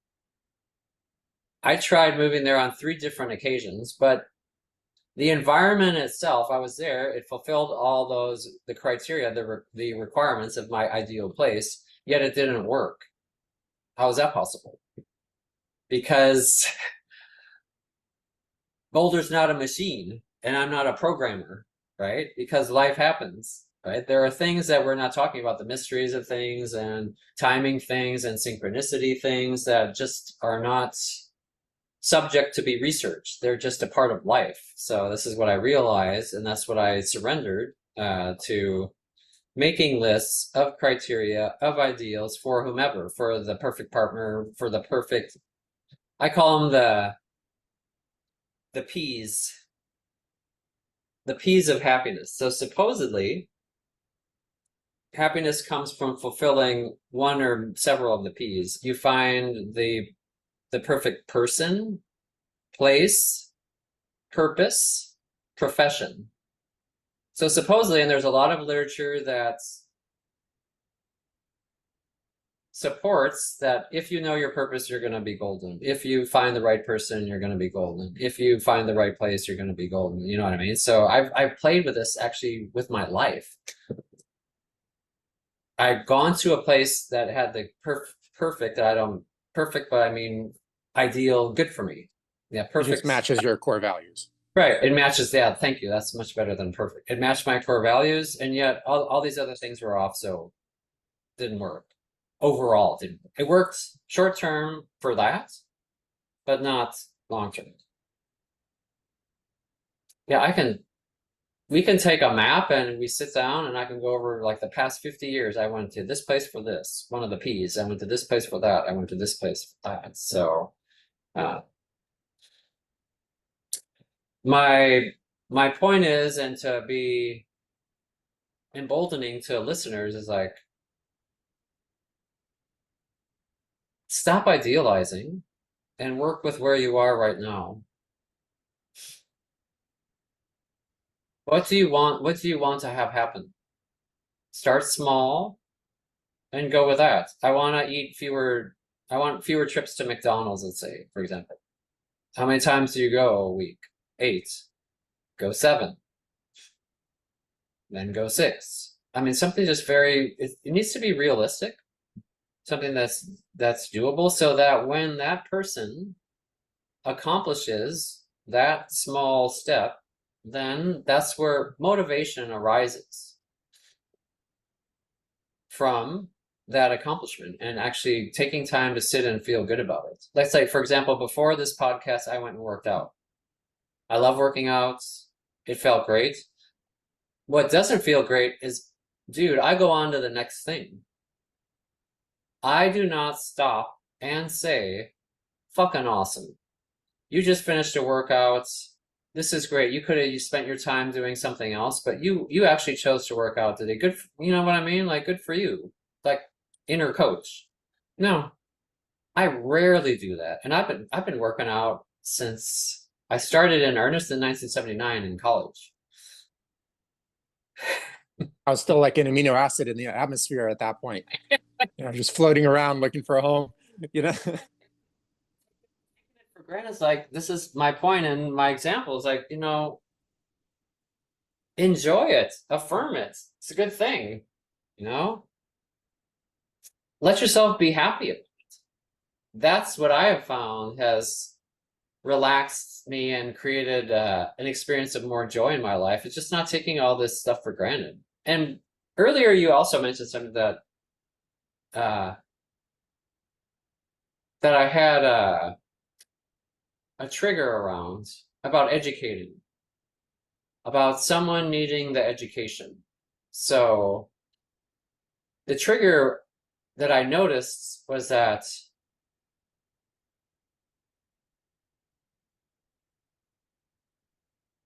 I tried moving there on 3 different occasions, but the environment itself, I was there, it fulfilled all the criteria, the requirements of my ideal place, yet it didn't work. How is that possible? Because Boulder's not a machine, and I'm not a programmer, right? Because life happens, right? There are things that we're not talking about, the mysteries of things and timing things and synchronicity things that just are not subject to be researched. They're just a part of life. So this is what I realized, and that's what I surrendered to making lists of criteria, of ideals for whomever, for the perfect partner, for the perfect, I call them the P's of happiness. So supposedly, happiness comes from fulfilling one or several of the P's. You find the perfect person, place, purpose, profession. So supposedly, and there's a lot of literature that supports that if you know your purpose, you're going to be golden. If you find the right person, you're going to be golden. If you find the right place, you're going to be golden. You know what I mean? So I've played with this actually with my life. I've gone to a place that had the perfect, but I mean ideal, good for me. Yeah, It perfect. just matches your core values. Right. It matches. Yeah. Thank you. That's much better than perfect. It matched my core values, and yet all these other things were off, so didn't work. Overall, it worked short term for that, but not long term. Yeah, we can take a map and we sit down and I can go over like the past 50 years. I went to this place for this, one of the P's. I went to this place for that. I went to this place for that. So my point is, and to be emboldening to listeners, is like, stop idealizing and work with where you are right now. What do you want? What do you want to have happen? Start small and go with that. I want fewer trips to McDonald's, let's say, for example. How many times do you go a week? 8. Go 7. Then go 6. I mean, something just it needs to be realistic. Something that's doable, so that when that person accomplishes that small step, then that's where motivation arises from that accomplishment and actually taking time to sit and feel good about it. Let's say, for example, before this podcast, I went and worked out. I love working out. It felt great. What doesn't feel great is, dude, I go on to the next thing. I do not stop and say, fucking awesome. You just finished a workout. This is great. You could have spent your time doing something else, but you actually chose to work out today. Good, you know what I mean? Like, good for you. Like, inner coach. No, I rarely do that. And I've been working out since I started in earnest in 1979 in college. I was still like an amino acid in the atmosphere at that point. Just floating around looking for a home, For granted, it's like, this is my point and my example is like, enjoy it, affirm it. It's a good thing, Let yourself be happy about it. That's what I have found has relaxed me and created an experience of more joy in my life. It's just not taking all this stuff for granted And earlier you also mentioned something that that I had a trigger around about educating, about someone needing the education. So the trigger that I noticed was that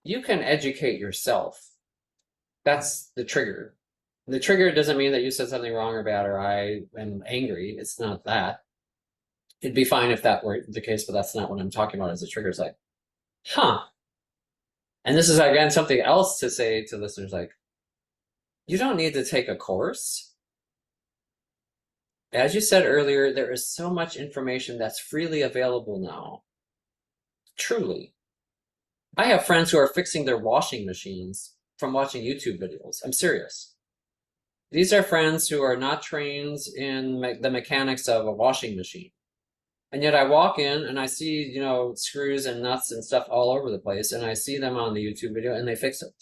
you can educate yourself. That's the trigger. The trigger doesn't mean that you said something wrong or bad or I am angry. It's not that. It'd be fine if that were the case, but that's not what I'm talking about as a trigger. It's like, huh. And this is, again, something else to say to listeners, like, you don't need to take a course. As you said earlier, there is so much information that's freely available now. Truly. I have friends who are fixing their washing machines from watching YouTube videos. I'm serious. These are friends who are not trained in the mechanics of a washing machine. And yet I walk in and I see, you know, screws and nuts and stuff all over the place, and I see them on the YouTube video and they fix it.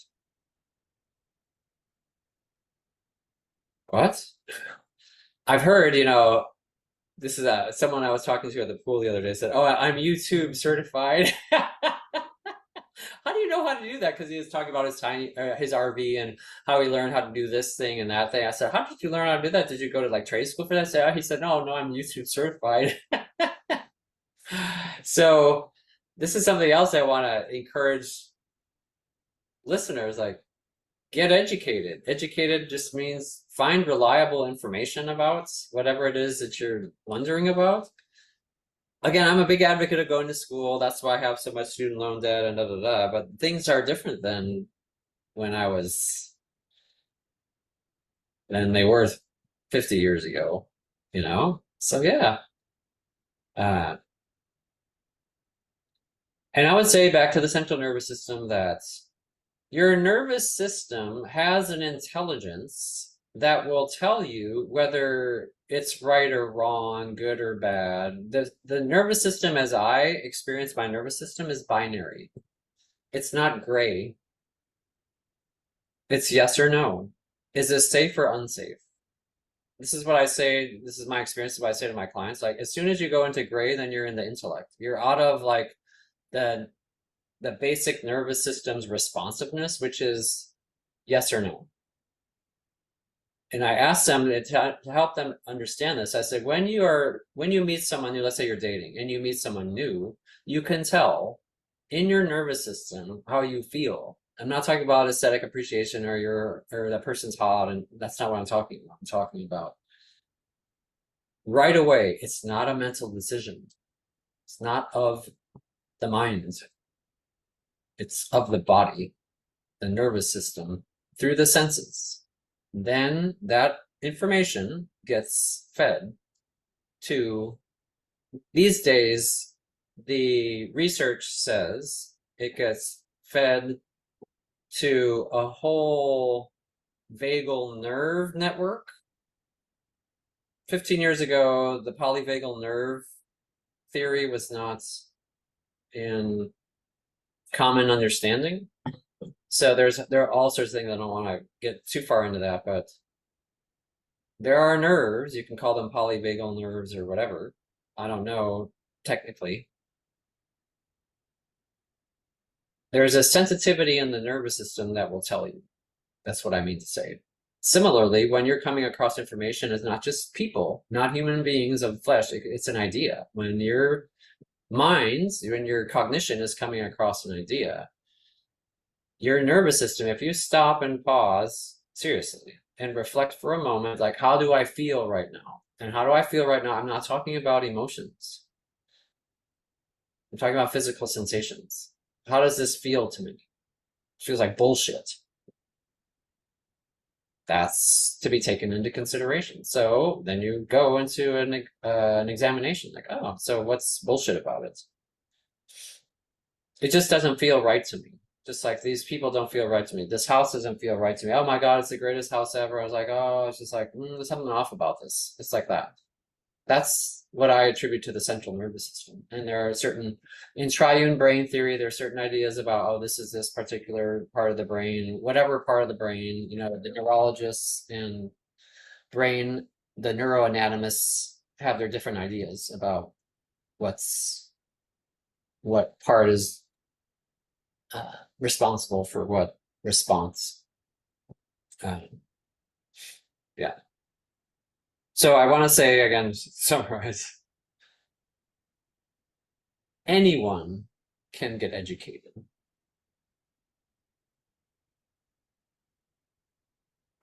What? I've heard, you know, this is someone I was talking to at the pool the other day said, oh, I'm YouTube certified. How do you know how to do that? Because he was talking about his RV and how he learned how to do this thing and that thing. I said, how did you learn how to do that? Did you go to like trade school for that? He said, no, I'm YouTube certified. So this is something else I want to encourage listeners, like, get educated. Educated just means find reliable information about whatever it is that you're wondering about. Again, I'm a big advocate of going to school. That's why I have so much student loan debt and but things are different than when than they were 50 years ago, you know? So yeah. And I would say, back to the central nervous system, that your nervous system has an intelligence that will tell you whether it's right or wrong, good or bad. The nervous system, as I experience my nervous system, is binary. It's not gray. It's yes or no. Is this safe or unsafe? This is what I say, this is my experience, what I say to my clients. Like, as soon as you go into gray, then you're in the intellect. You're out of like the basic nervous system's responsiveness, which is yes or no. And I asked them to help them understand this. I said, when you meet someone new, let's say you're dating, and you meet someone new, you can tell in your nervous system how you feel. I'm not talking about aesthetic appreciation or that person's hot, and that's not what I'm talking about. I'm talking about right away. It's not a mental decision. It's not of the mind. It's of the body, the nervous system, through the senses. Then that information gets fed to, these days, the research says it gets fed to a whole vagal nerve network. 15 years ago, the polyvagal nerve theory was not in common understanding. So there are all sorts of things. I don't want to get too far into that, but there are nerves. You can call them polyvagal nerves or whatever. I don't know technically. There's a sensitivity in the nervous system that will tell you. That's what I mean to say. Similarly, when you're coming across information, it's not just people, not human beings of flesh. It's an idea. When your mind, when your cognition is coming across an idea, your nervous system, if you stop and pause seriously and reflect for a moment, like, how do I feel right now? And how do I feel right now? I'm not talking about emotions. I'm talking about physical sensations. How does this feel to me? It feels like bullshit. That's to be taken into consideration. So then you go into an examination, like, oh, so what's bullshit about it? It just doesn't feel right to me. Just like these people don't feel right to me. This house doesn't feel right to me. Oh my God, it's the greatest house ever. I was like, oh, it's just like, there's something off about this. It's like that. That's what I attribute to the central nervous system. And there are certain, in triune brain theory, there are certain ideas about, oh, this is this particular part of the brain, whatever part of the brain, the neurologists and the neuroanatomists have their different ideas about what part is responsible for what response. Yeah. So I want to say again, summarize. Anyone can get educated.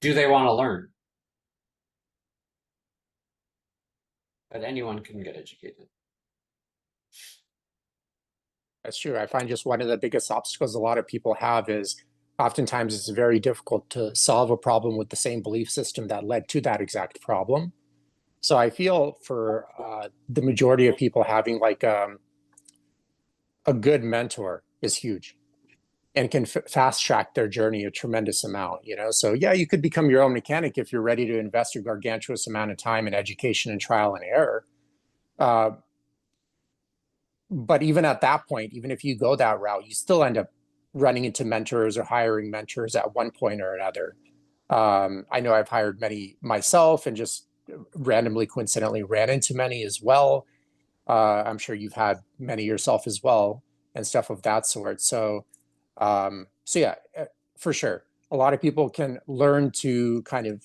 Do they want to learn? But anyone can get educated. That's true. I find just one of the biggest obstacles a lot of people have is oftentimes it's very difficult to solve a problem with the same belief system that led to that exact problem. So I feel for the majority of people, having like a good mentor is huge and can fast track their journey a tremendous amount, So yeah, you could become your own mechanic if you're ready to invest a gargantuous amount of time in education and trial and error. But even at that point, even if you go that route, you still end up running into mentors or hiring mentors at one point or another. I know I've hired many myself and just randomly, coincidentally ran into many as well. I'm sure you've had many yourself as well and stuff of that sort. So yeah, for sure. A lot of people can learn to kind of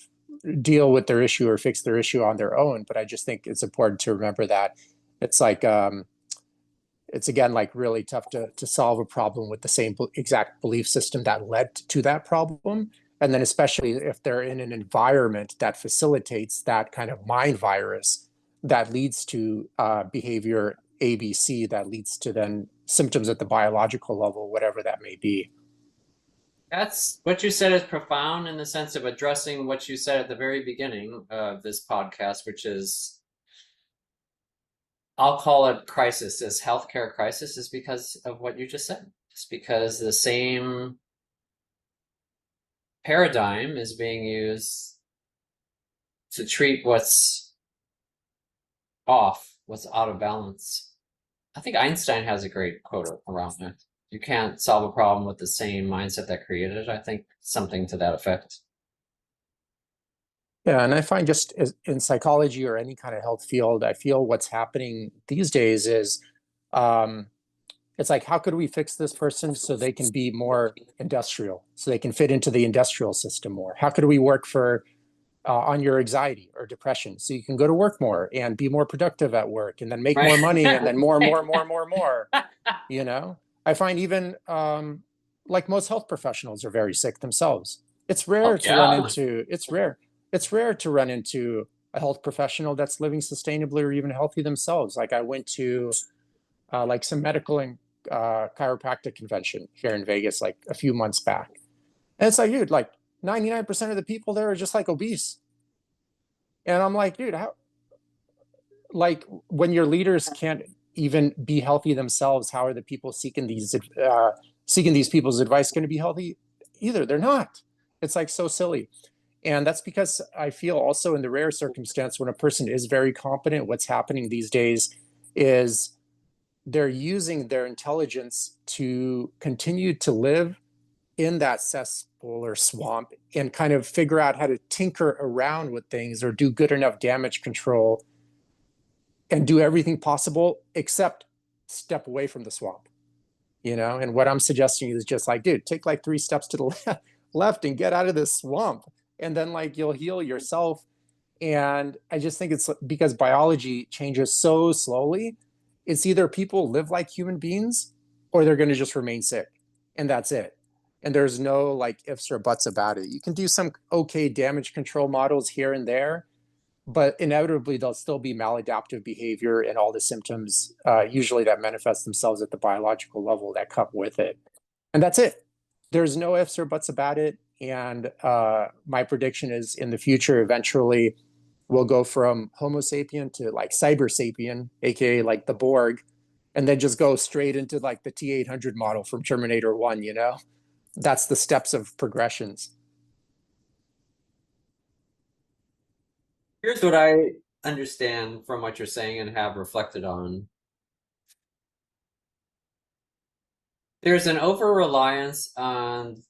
deal with their issue or fix their issue on their own. But I just think it's important to remember that it's like, it's again, like really tough to solve a problem with the same exact belief system that led to that problem. And then especially if they're in an environment that facilitates that kind of mind virus that leads to behavior ABC, that leads to then symptoms at the biological level, whatever that may be. That's what you said is profound in the sense of addressing what you said at the very beginning of this podcast, which is, I'll call it crisis. This healthcare crisis is because of what you just said. It's because the same paradigm is being used to treat what's off, what's out of balance. I think Einstein has a great quote around that. You can't solve a problem with the same mindset that created it. I think something to that effect. Yeah, and I find just in psychology or any kind of health field, I feel what's happening these days is it's like, how could we fix this person so they can be more industrial, so they can fit into the industrial system more? How could we work on your anxiety or depression so you can go to work more and be more productive at work and then make more money and then more. I find even like most health professionals are very sick themselves. It's rare to run into a health professional that's living sustainably or even healthy themselves. Like I went to like some medical and chiropractic convention here in Vegas like a few months back. And it's like, dude, like 99% of the people there are just like obese. And I'm like, dude, how, like when your leaders can't even be healthy themselves, how are the people seeking these people's advice going to be healthy either? They're not. It's like so silly. And that's because I feel also in the rare circumstance when a person is very competent, what's happening these days is they're using their intelligence to continue to live in that cesspool or swamp and kind of figure out how to tinker around with things or do good enough damage control and do everything possible except step away from the swamp, And what I'm suggesting is just like, dude, take like 3 steps to the left and get out of this swamp. And then like you'll heal yourself. And I just think it's because biology changes so slowly. It's either people live like human beings or they're going to just remain sick. And that's it. And there's no like ifs or buts about it. You can do some okay damage control models here and there, but inevitably there'll still be maladaptive behavior and all the symptoms usually that manifest themselves at the biological level that come with it. And that's it. There's no ifs or buts about it. And my prediction is in the future, eventually we'll go from Homo sapien to like Cyber sapien, aka like the Borg, and then just go straight into like the T-800 model from Terminator 1, That's the steps of progressions. Here's what I understand from what you're saying and have reflected on. There's an over-reliance on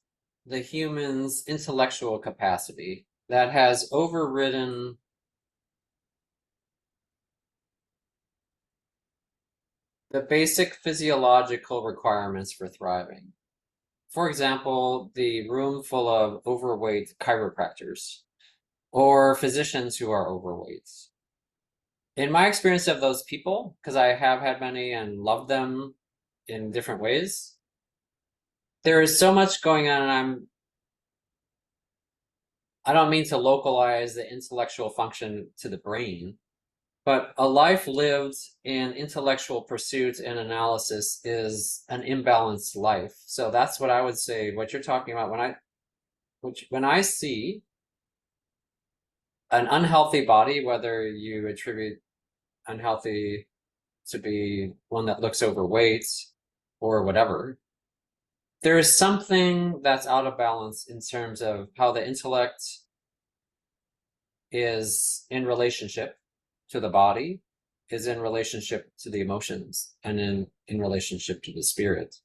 the human's intellectual capacity that has overridden the basic physiological requirements for thriving. For example, the room full of overweight chiropractors or physicians who are overweight. In my experience of those people, because I have had many and loved them in different ways, there is so much going on, and I don't mean to localize the intellectual function to the brain, but a life lived in intellectual pursuit and analysis is an imbalanced life. So that's what I would say, what you're talking about. When I see an unhealthy body, whether you attribute unhealthy to be one that looks overweight or whatever, there is something that's out of balance in terms of how the intellect is in relationship to the body, is in relationship to the emotions, and in relationship to the spirit.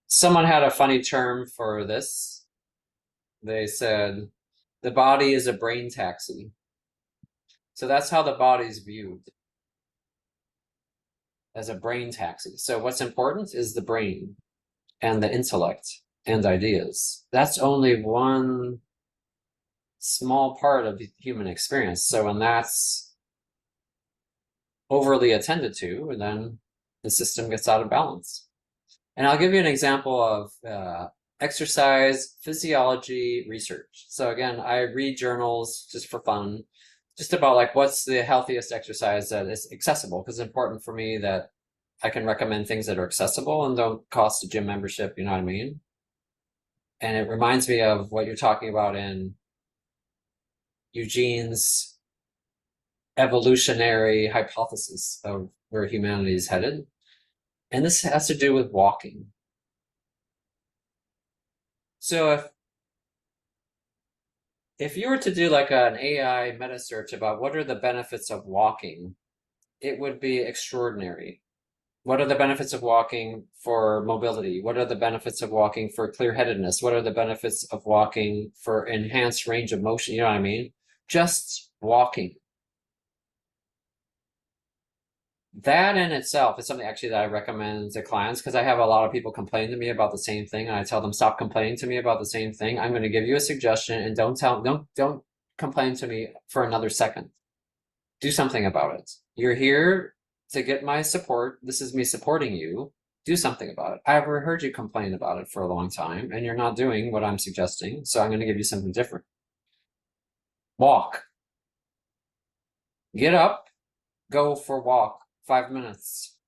Someone had a funny term for this. They said, the body is a brain taxi. So that's how the body's viewed, as a brain taxi. So what's important is the brain and the intellect and ideas. That's only one small part of the human experience. So when that's overly attended to, then the system gets out of balance. And I'll give you an example of exercise physiology research. So again, I read journals just for fun, just about like what's the healthiest exercise that is accessible, because it's important for me that I can recommend things that are accessible and don't cost a gym membership, you know what I mean? And it reminds me of what you're talking about in Eugene's evolutionary hypothesis of where humanity is headed. And this has to do with walking. So if you were to do like an AI meta search about what are the benefits of walking, it would be extraordinary. What are the benefits of walking for mobility? What are the benefits of walking for clear-headedness? What are the benefits of walking for enhanced range of motion? You know what I mean? Just walking. That in itself is something actually that I recommend to clients, because I have a lot of people complain to me about the same thing, and I tell them, stop complaining to me about the same thing. I'm going to give you a suggestion, and don't complain to me for another second. Do something about it. You're here to get my support. This is me supporting you. Do something about it. I've heard you complain about it for a long time, and you're not doing what I'm suggesting, so I'm going to give you something different. Walk. Get up, go for a walk. 5 minutes.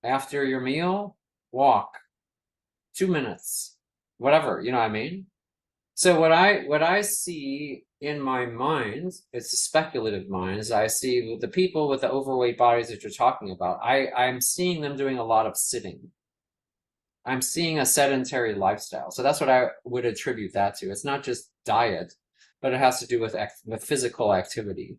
After your meal, walk. 2 minutes. Whatever, you know what I mean? So what I see in my mind, it's a speculative mind, is I see the people with the overweight bodies that you're talking about, I'm seeing them doing a lot of sitting. I'm seeing a sedentary lifestyle. So that's what I would attribute that to. It's not just diet, but it has to do with physical activity.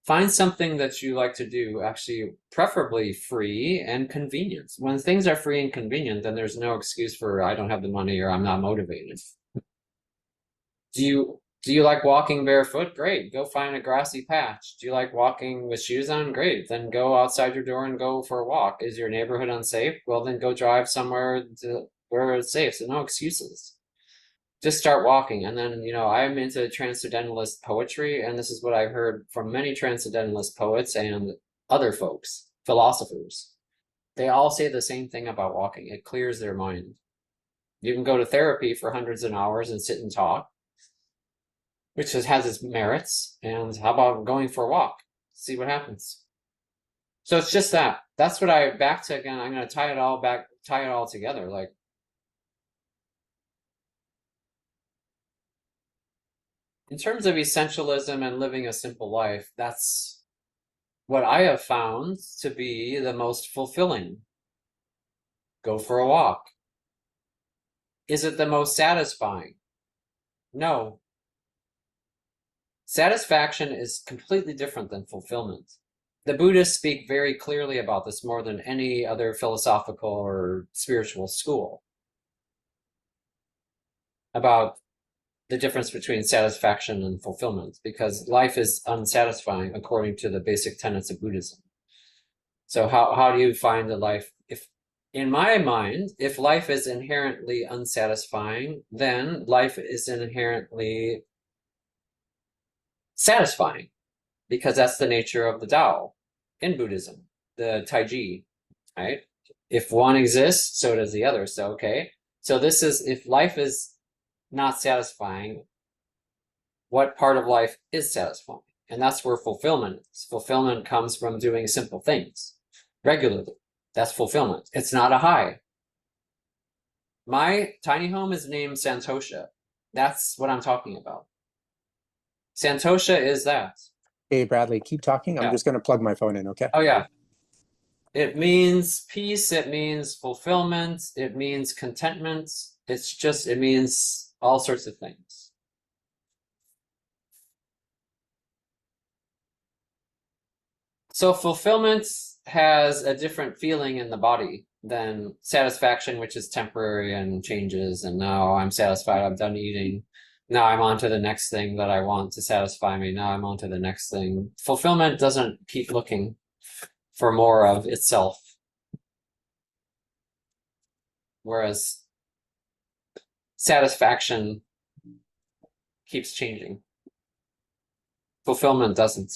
Find something that you like to do, actually, preferably free and convenient. When things are free and convenient, then there's no excuse for I don't have the money or I'm not motivated. Do you like walking barefoot? Great. Go find a grassy patch. Do you like walking with shoes on? Great. Then go outside your door and go for a walk. Is your neighborhood unsafe? Well, then go drive somewhere where it's safe. So no excuses. Just start walking. And then, I'm into transcendentalist poetry, and this is what I've heard from many transcendentalist poets and other folks, philosophers. They all say the same thing about walking. It clears their mind. You can go to therapy for hundreds of hours and sit and talk, which has its merits. And how about going for a walk? See what happens. So it's just that. That's what back to again. I'm going to tie it all together. Like, in terms of essentialism and living a simple life, that's what I have found to be the most fulfilling. Go for a walk. Is it the most satisfying? No. Satisfaction is completely different than fulfillment. The Buddhists speak very clearly about this more than any other philosophical or spiritual school, about the difference between satisfaction and fulfillment, because life is unsatisfying according to the basic tenets of Buddhism. So how do you find a life? If, in my mind, if life is inherently unsatisfying, then life is inherently satisfying, because that's the nature of the Tao in Buddhism, the Taiji, right? If one exists, so does the other. So, okay. So this is, if life is not satisfying, what part of life is satisfying? And that's where fulfillment is. Fulfillment comes from doing simple things regularly. That's fulfillment. It's not a high. My tiny home is named Santosha. That's what I'm talking about. Santosha is that. Hey, Bradley, keep talking. I'm Yeah. just going to plug my phone in, okay? Oh, yeah. It means peace. It means fulfillment. It means contentment. It means all sorts of things. So fulfillment has a different feeling in the body than satisfaction, which is temporary and changes. And now I'm satisfied. I'm done eating. Now I'm on to the next thing that I want to satisfy me. Now I'm on to the next thing. Fulfillment doesn't keep looking for more of itself. Whereas satisfaction keeps changing. Fulfillment doesn't.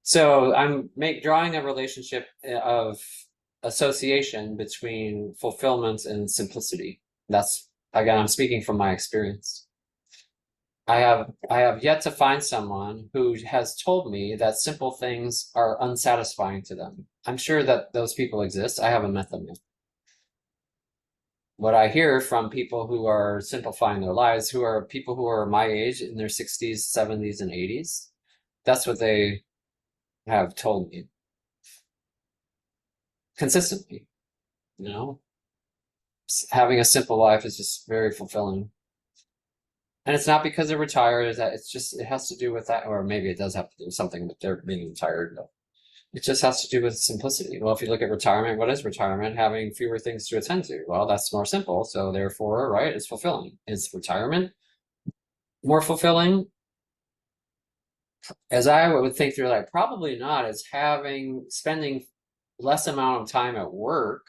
So I'm drawing a relationship of association between fulfillment and simplicity. That's, again, I'm speaking from my experience. I have yet to find someone who has told me that simple things are unsatisfying to them. I'm sure that those people exist. I haven't met them yet. What I hear from people who are simplifying their lives, who are people who are my age, in their 60s, 70s, and 80s, that's what they have told me consistently. You know, having a simple life is just very fulfilling. And it's not because they're retired, that it has to do with that, or maybe it does have to do with something that they're being retired, but it just has to do with simplicity. Well, if you look at retirement, what is retirement? Having fewer things to attend to. Well, that's more simple. So therefore, right, it's fulfilling. Is retirement more fulfilling? As I would think through, like, probably not. It's spending less amount of time at work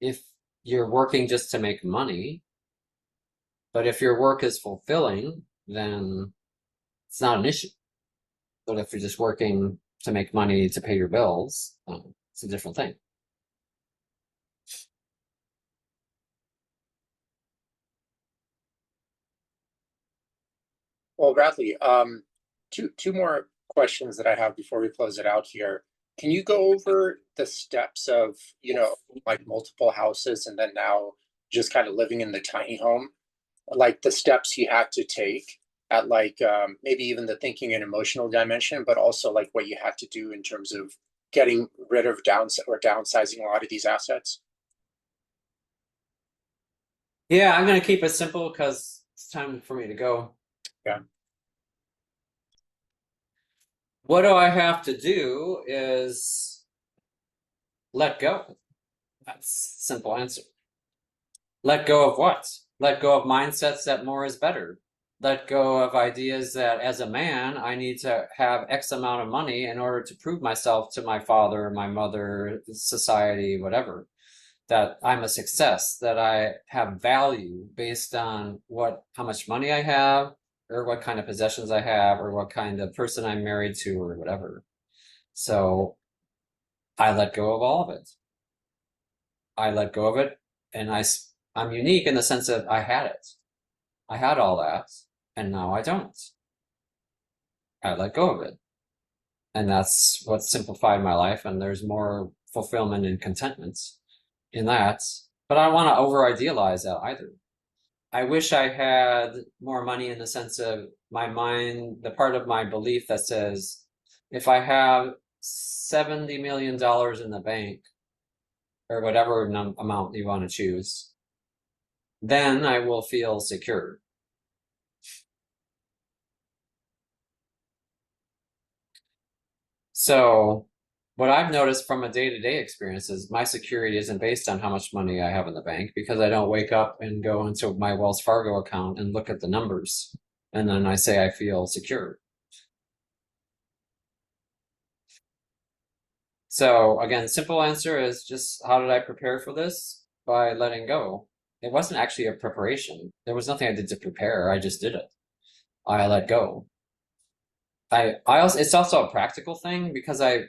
if you're working just to make money. But if your work is fulfilling, then it's not an issue. But if you're just working to make money to pay your bills, it's a different thing. Well, Bradley, two more questions that I have before we close it out here. Can you go over the steps of, like multiple houses and then now just kind of living in the tiny home, like the steps you had to take at maybe even the thinking and emotional dimension, but also like what you had to do in terms of getting rid of downsizing a lot of these assets? Yeah, I'm going to keep it simple because it's time for me to go. Yeah. What do I have to do is let go. That's a simple answer. Let go of what? Let go of mindsets that more is better. Let go of ideas that as a man, I need to have X amount of money in order to prove myself to my father, my mother, society, whatever, that I'm a success, that I have value based on how much money I have, or what kind of possessions I have, or what kind of person I'm married to, or whatever. So I let go of all of it. I let go of it, and I'm unique in the sense that I had it. I had all that, and now I don't. I let go of it. And that's what simplified my life, and there's more fulfillment and contentment in that. But I don't want to over-idealize that either. I wish I had more money in the sense of my mind, the part of my belief that says, if I have $70 million in the bank, or whatever amount you want to choose, then I will feel secure. So what I've noticed from a day-to-day experience is my security isn't based on how much money I have in the bank, because I don't wake up and go into my Wells Fargo account and look at the numbers and then I say I feel secure. So again, simple answer is just, how did I prepare for this? By letting go. It wasn't actually a preparation. There was nothing I did to prepare. I just did it. I let go. I also, it's also a practical thing, because I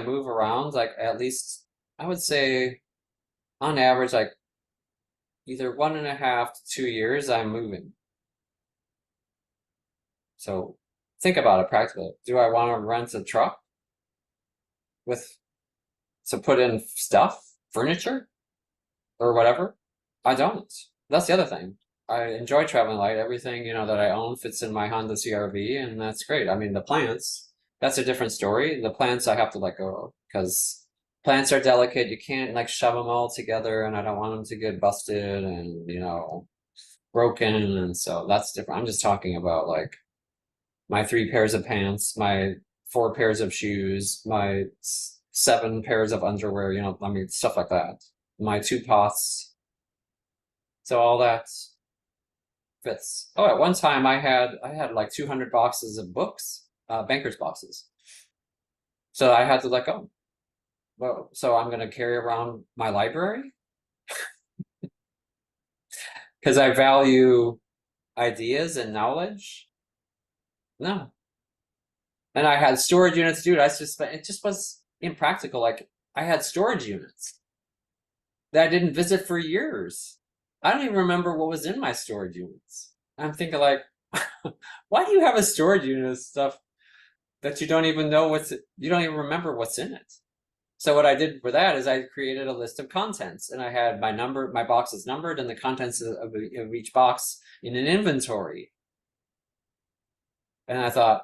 move around, like, at least I would say on average, like either 1.5 to 2 years I'm moving. So think about it practically. Do I want to rent a truck to put in stuff, furniture, or whatever? I don't. That's the other thing. I enjoy traveling light. Everything, that I own fits in my Honda CR-V, and that's great. I mean, the plants, that's a different story. The plants I have to let go of, because plants are delicate. You can't like shove them all together, and I don't want them to get busted and, broken. And so that's different. I'm just talking about like my 3 pairs of pants, my 4 pairs of shoes, my 7 pairs of underwear, I mean, stuff like that. My 2 pots. So all that fits. Oh, at one time I had like 200 boxes of books, banker's boxes. So I had to let go. Well, so I'm going to carry around my library because I value ideas and knowledge. No. And I had storage units, dude. It just was impractical. Like, I had storage units that I didn't visit for years. I don't even remember what was in my storage units. I'm thinking like, why do you have a storage unit of stuff that you don't even know you don't even remember what's in it? So what I did for that is I created a list of contents, and I had my boxes numbered, and the contents of each box in an inventory. And I thought,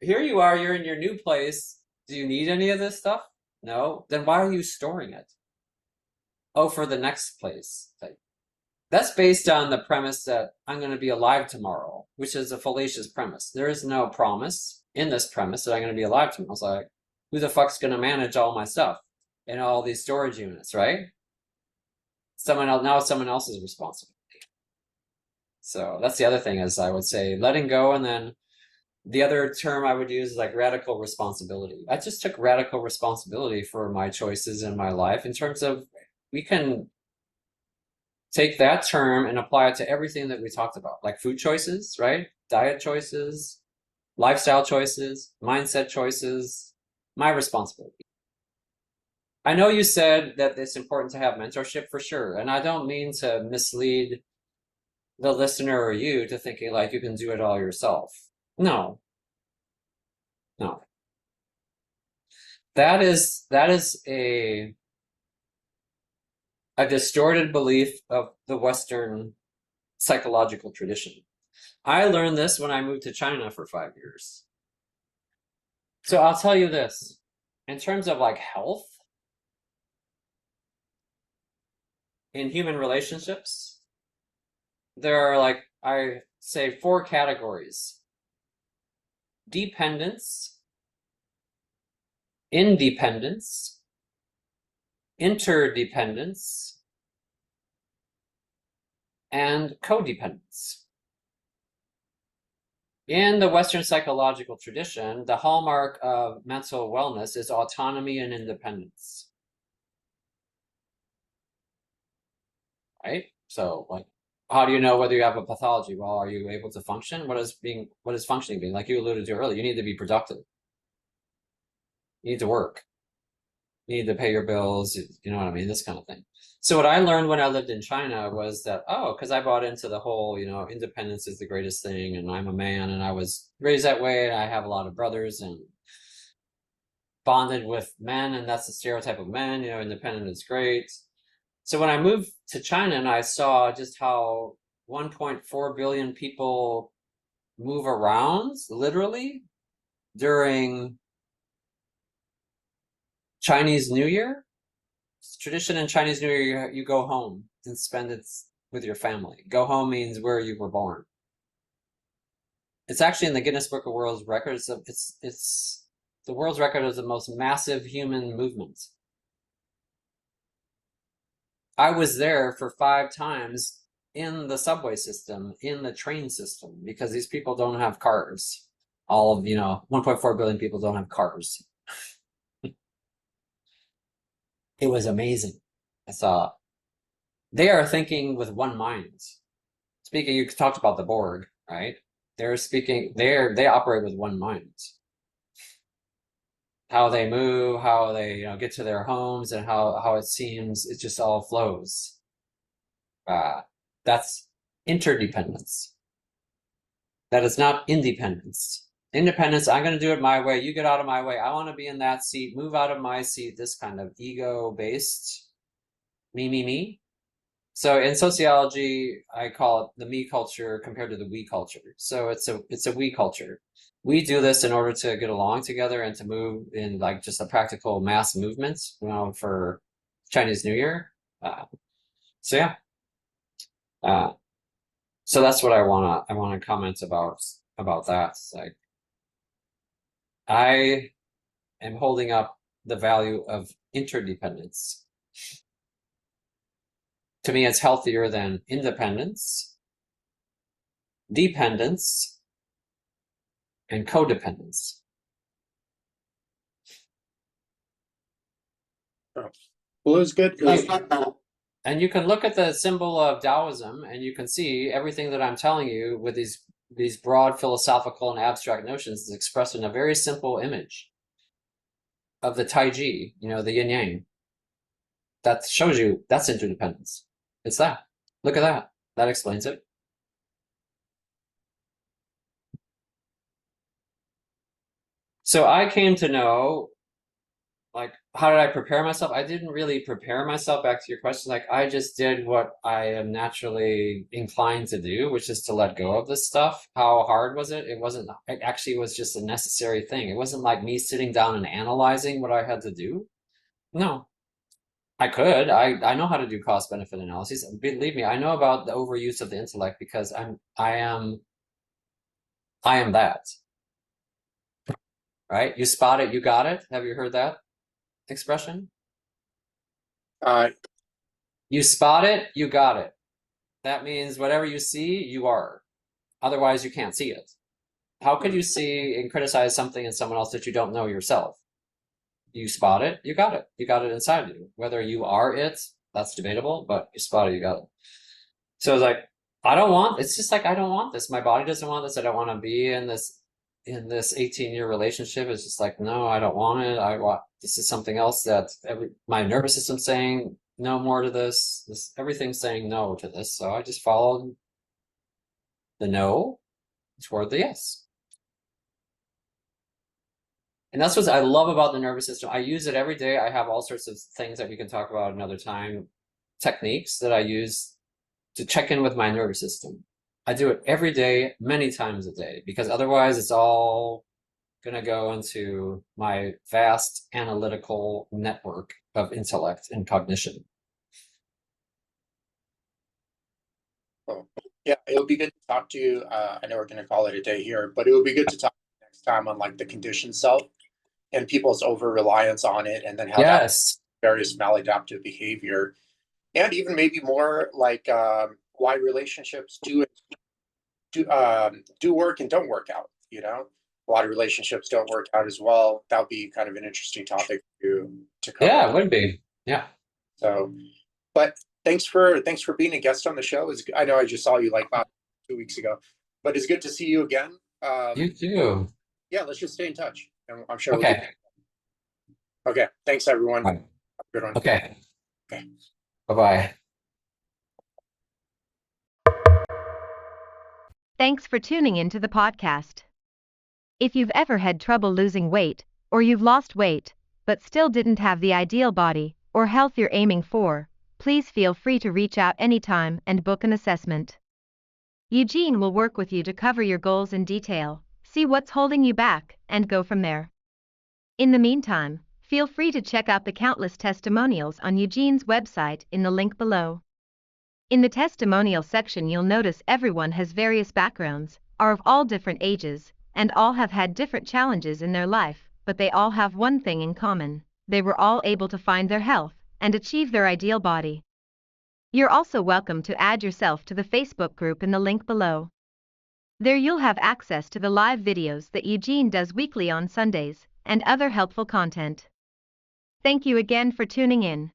here you are, you're in your new place. Do you need any of this stuff? No. Then why are you storing it? Oh, for the next place. That's based on the premise that I'm going to be alive tomorrow, which is a fallacious premise. There is no promise in this premise that I'm going to be alive tomorrow. It's like, who the fuck's going to manage all my stuff in all these storage units, right? Now it's someone else's responsibility. So that's the other thing, is I would say letting go, and then the other term I would use is like radical responsibility. I just took radical responsibility for my choices in my life, in terms of, we can take that term and apply it to everything that we talked about, like food choices, right? Diet choices, lifestyle choices, mindset choices, my responsibility. I know you said that it's important to have mentorship, for sure. And I don't mean to mislead the listener or you to thinking like you can do it all yourself. No. That is a distorted belief of the Western psychological tradition. I learned this when I moved to China for 5 years. So I'll tell you this, in terms of like health in human relationships, there are, like, I say, 4 categories: dependence, independence, interdependence, and codependence. In the Western psychological tradition, the hallmark of mental wellness is autonomy and independence. Right? So, like, how do you know whether you have a pathology? Well, are you able to function? What is functioning being? Like you alluded to earlier, you need to be productive. You need to work. You need to pay your bills, you know what I mean? This kind of thing. So what I learned when I lived in China was that, because I bought into the whole, independence is the greatest thing, and I'm a man, and I was raised that way, and I have a lot of brothers, and bonded with men, and that's the stereotype of men, independent is great. So when I moved to China and I saw just how 1.4 billion people move around, literally, during Chinese New Year, tradition in Chinese New Year, you go home and spend it with your family. Go home means where you were born. It's actually in the Guinness Book of World Records. It's the world's record is the most massive human movement. I was there for 5 times in the subway system, in the train system, because these people don't have cars. All of, 1.4 billion people don't have cars. It was amazing. I saw they are thinking with one mind. Speaking, you talked about the Borg, right? They operate with one mind. How they move, how they get to their homes, and how it seems it just all flows. That's interdependence. That is not independence. Independence, I'm going to do it my way. You get out of my way. I want to be in that seat. Move out of my seat. This kind of ego-based me. So in sociology, I call it the me culture compared to the we culture. So it's a we culture. We do this in order to get along together and to move in like just a practical mass movement, for Chinese New Year. So yeah. So that's what I wanna comment about that. It's like I am holding up the value of interdependence. To me, it's healthier than independence, dependence, and codependence. Well, it was good. And you can look at the symbol of Taoism and you can see everything that I'm telling you with these broad philosophical and abstract notions is expressed in a very simple image of the Taiji, the yin yang. That shows you that's interdependence. It's that. Look at that. That explains it. So I came to know, like, how did I prepare myself? I didn't really prepare myself, back to your question. Like, I just did what I am naturally inclined to do, which is to let go of this stuff. How hard was it? It actually was just a necessary thing. It wasn't like me sitting down and analyzing what I had to do. No, I could. I know how to do cost benefit analyses. Believe me, I know about the overuse of the intellect because I am that. Right? You spot it, you got it. Have you heard that expression? You spot it, you got it. That means whatever you see, you are. Otherwise, you can't see it. How could you see and criticize something in someone else that you don't know yourself? You spot it, you got it. You got it inside of you. Whether you are it, that's debatable, but you spot it, you got it. So it's like, it's just like, I don't want this. My body doesn't want this. I don't want to be in this 18-year relationship. It's just like, no, I don't want it. This is something else that my nervous system's saying no more to this. Everything's saying no to this. So I just followed the no toward the yes. And that's what I love about the nervous system. I use it every day. I have all sorts of things that we can talk about another time, techniques that I use to check in with my nervous system. I do it every day, many times a day, because otherwise it's all going to go into my vast analytical network of intellect and cognition. Oh, yeah, it would be good to talk to you. I know we're going to call it a day here, but it would be good to talk next time on like the conditioned self and people's over reliance on it, and then how that various maladaptive behavior, and even maybe more like why relationships do work and don't work out. A lot of relationships don't work out as well. That would be kind of an interesting topic to cover. Yeah, it would be. Yeah. So, but thanks for being a guest on the show. I know I just saw you like about 2 weeks ago, but it's good to see you again. You too. Yeah, let's just stay in touch. I'm sure. Okay. Okay. Thanks, everyone. Bye. Have a good one. Okay. Okay. Bye-bye. Thanks for tuning into the podcast. If you've ever had trouble losing weight, or you've lost weight, but still didn't have the ideal body or health you're aiming for, please feel free to reach out anytime and book an assessment. Eugene will work with you to cover your goals in detail, see what's holding you back, and go from there. In the meantime, feel free to check out the countless testimonials on Eugene's website in the link below. In the testimonial section, you'll notice everyone has various backgrounds, are of all different ages, and all have had different challenges in their life, but they all have one thing in common: they were all able to find their health and achieve their ideal body. You're also welcome to add yourself to the Facebook group in the link below. There you'll have access to the live videos that Eugene does weekly on Sundays and other helpful content. Thank you again for tuning in.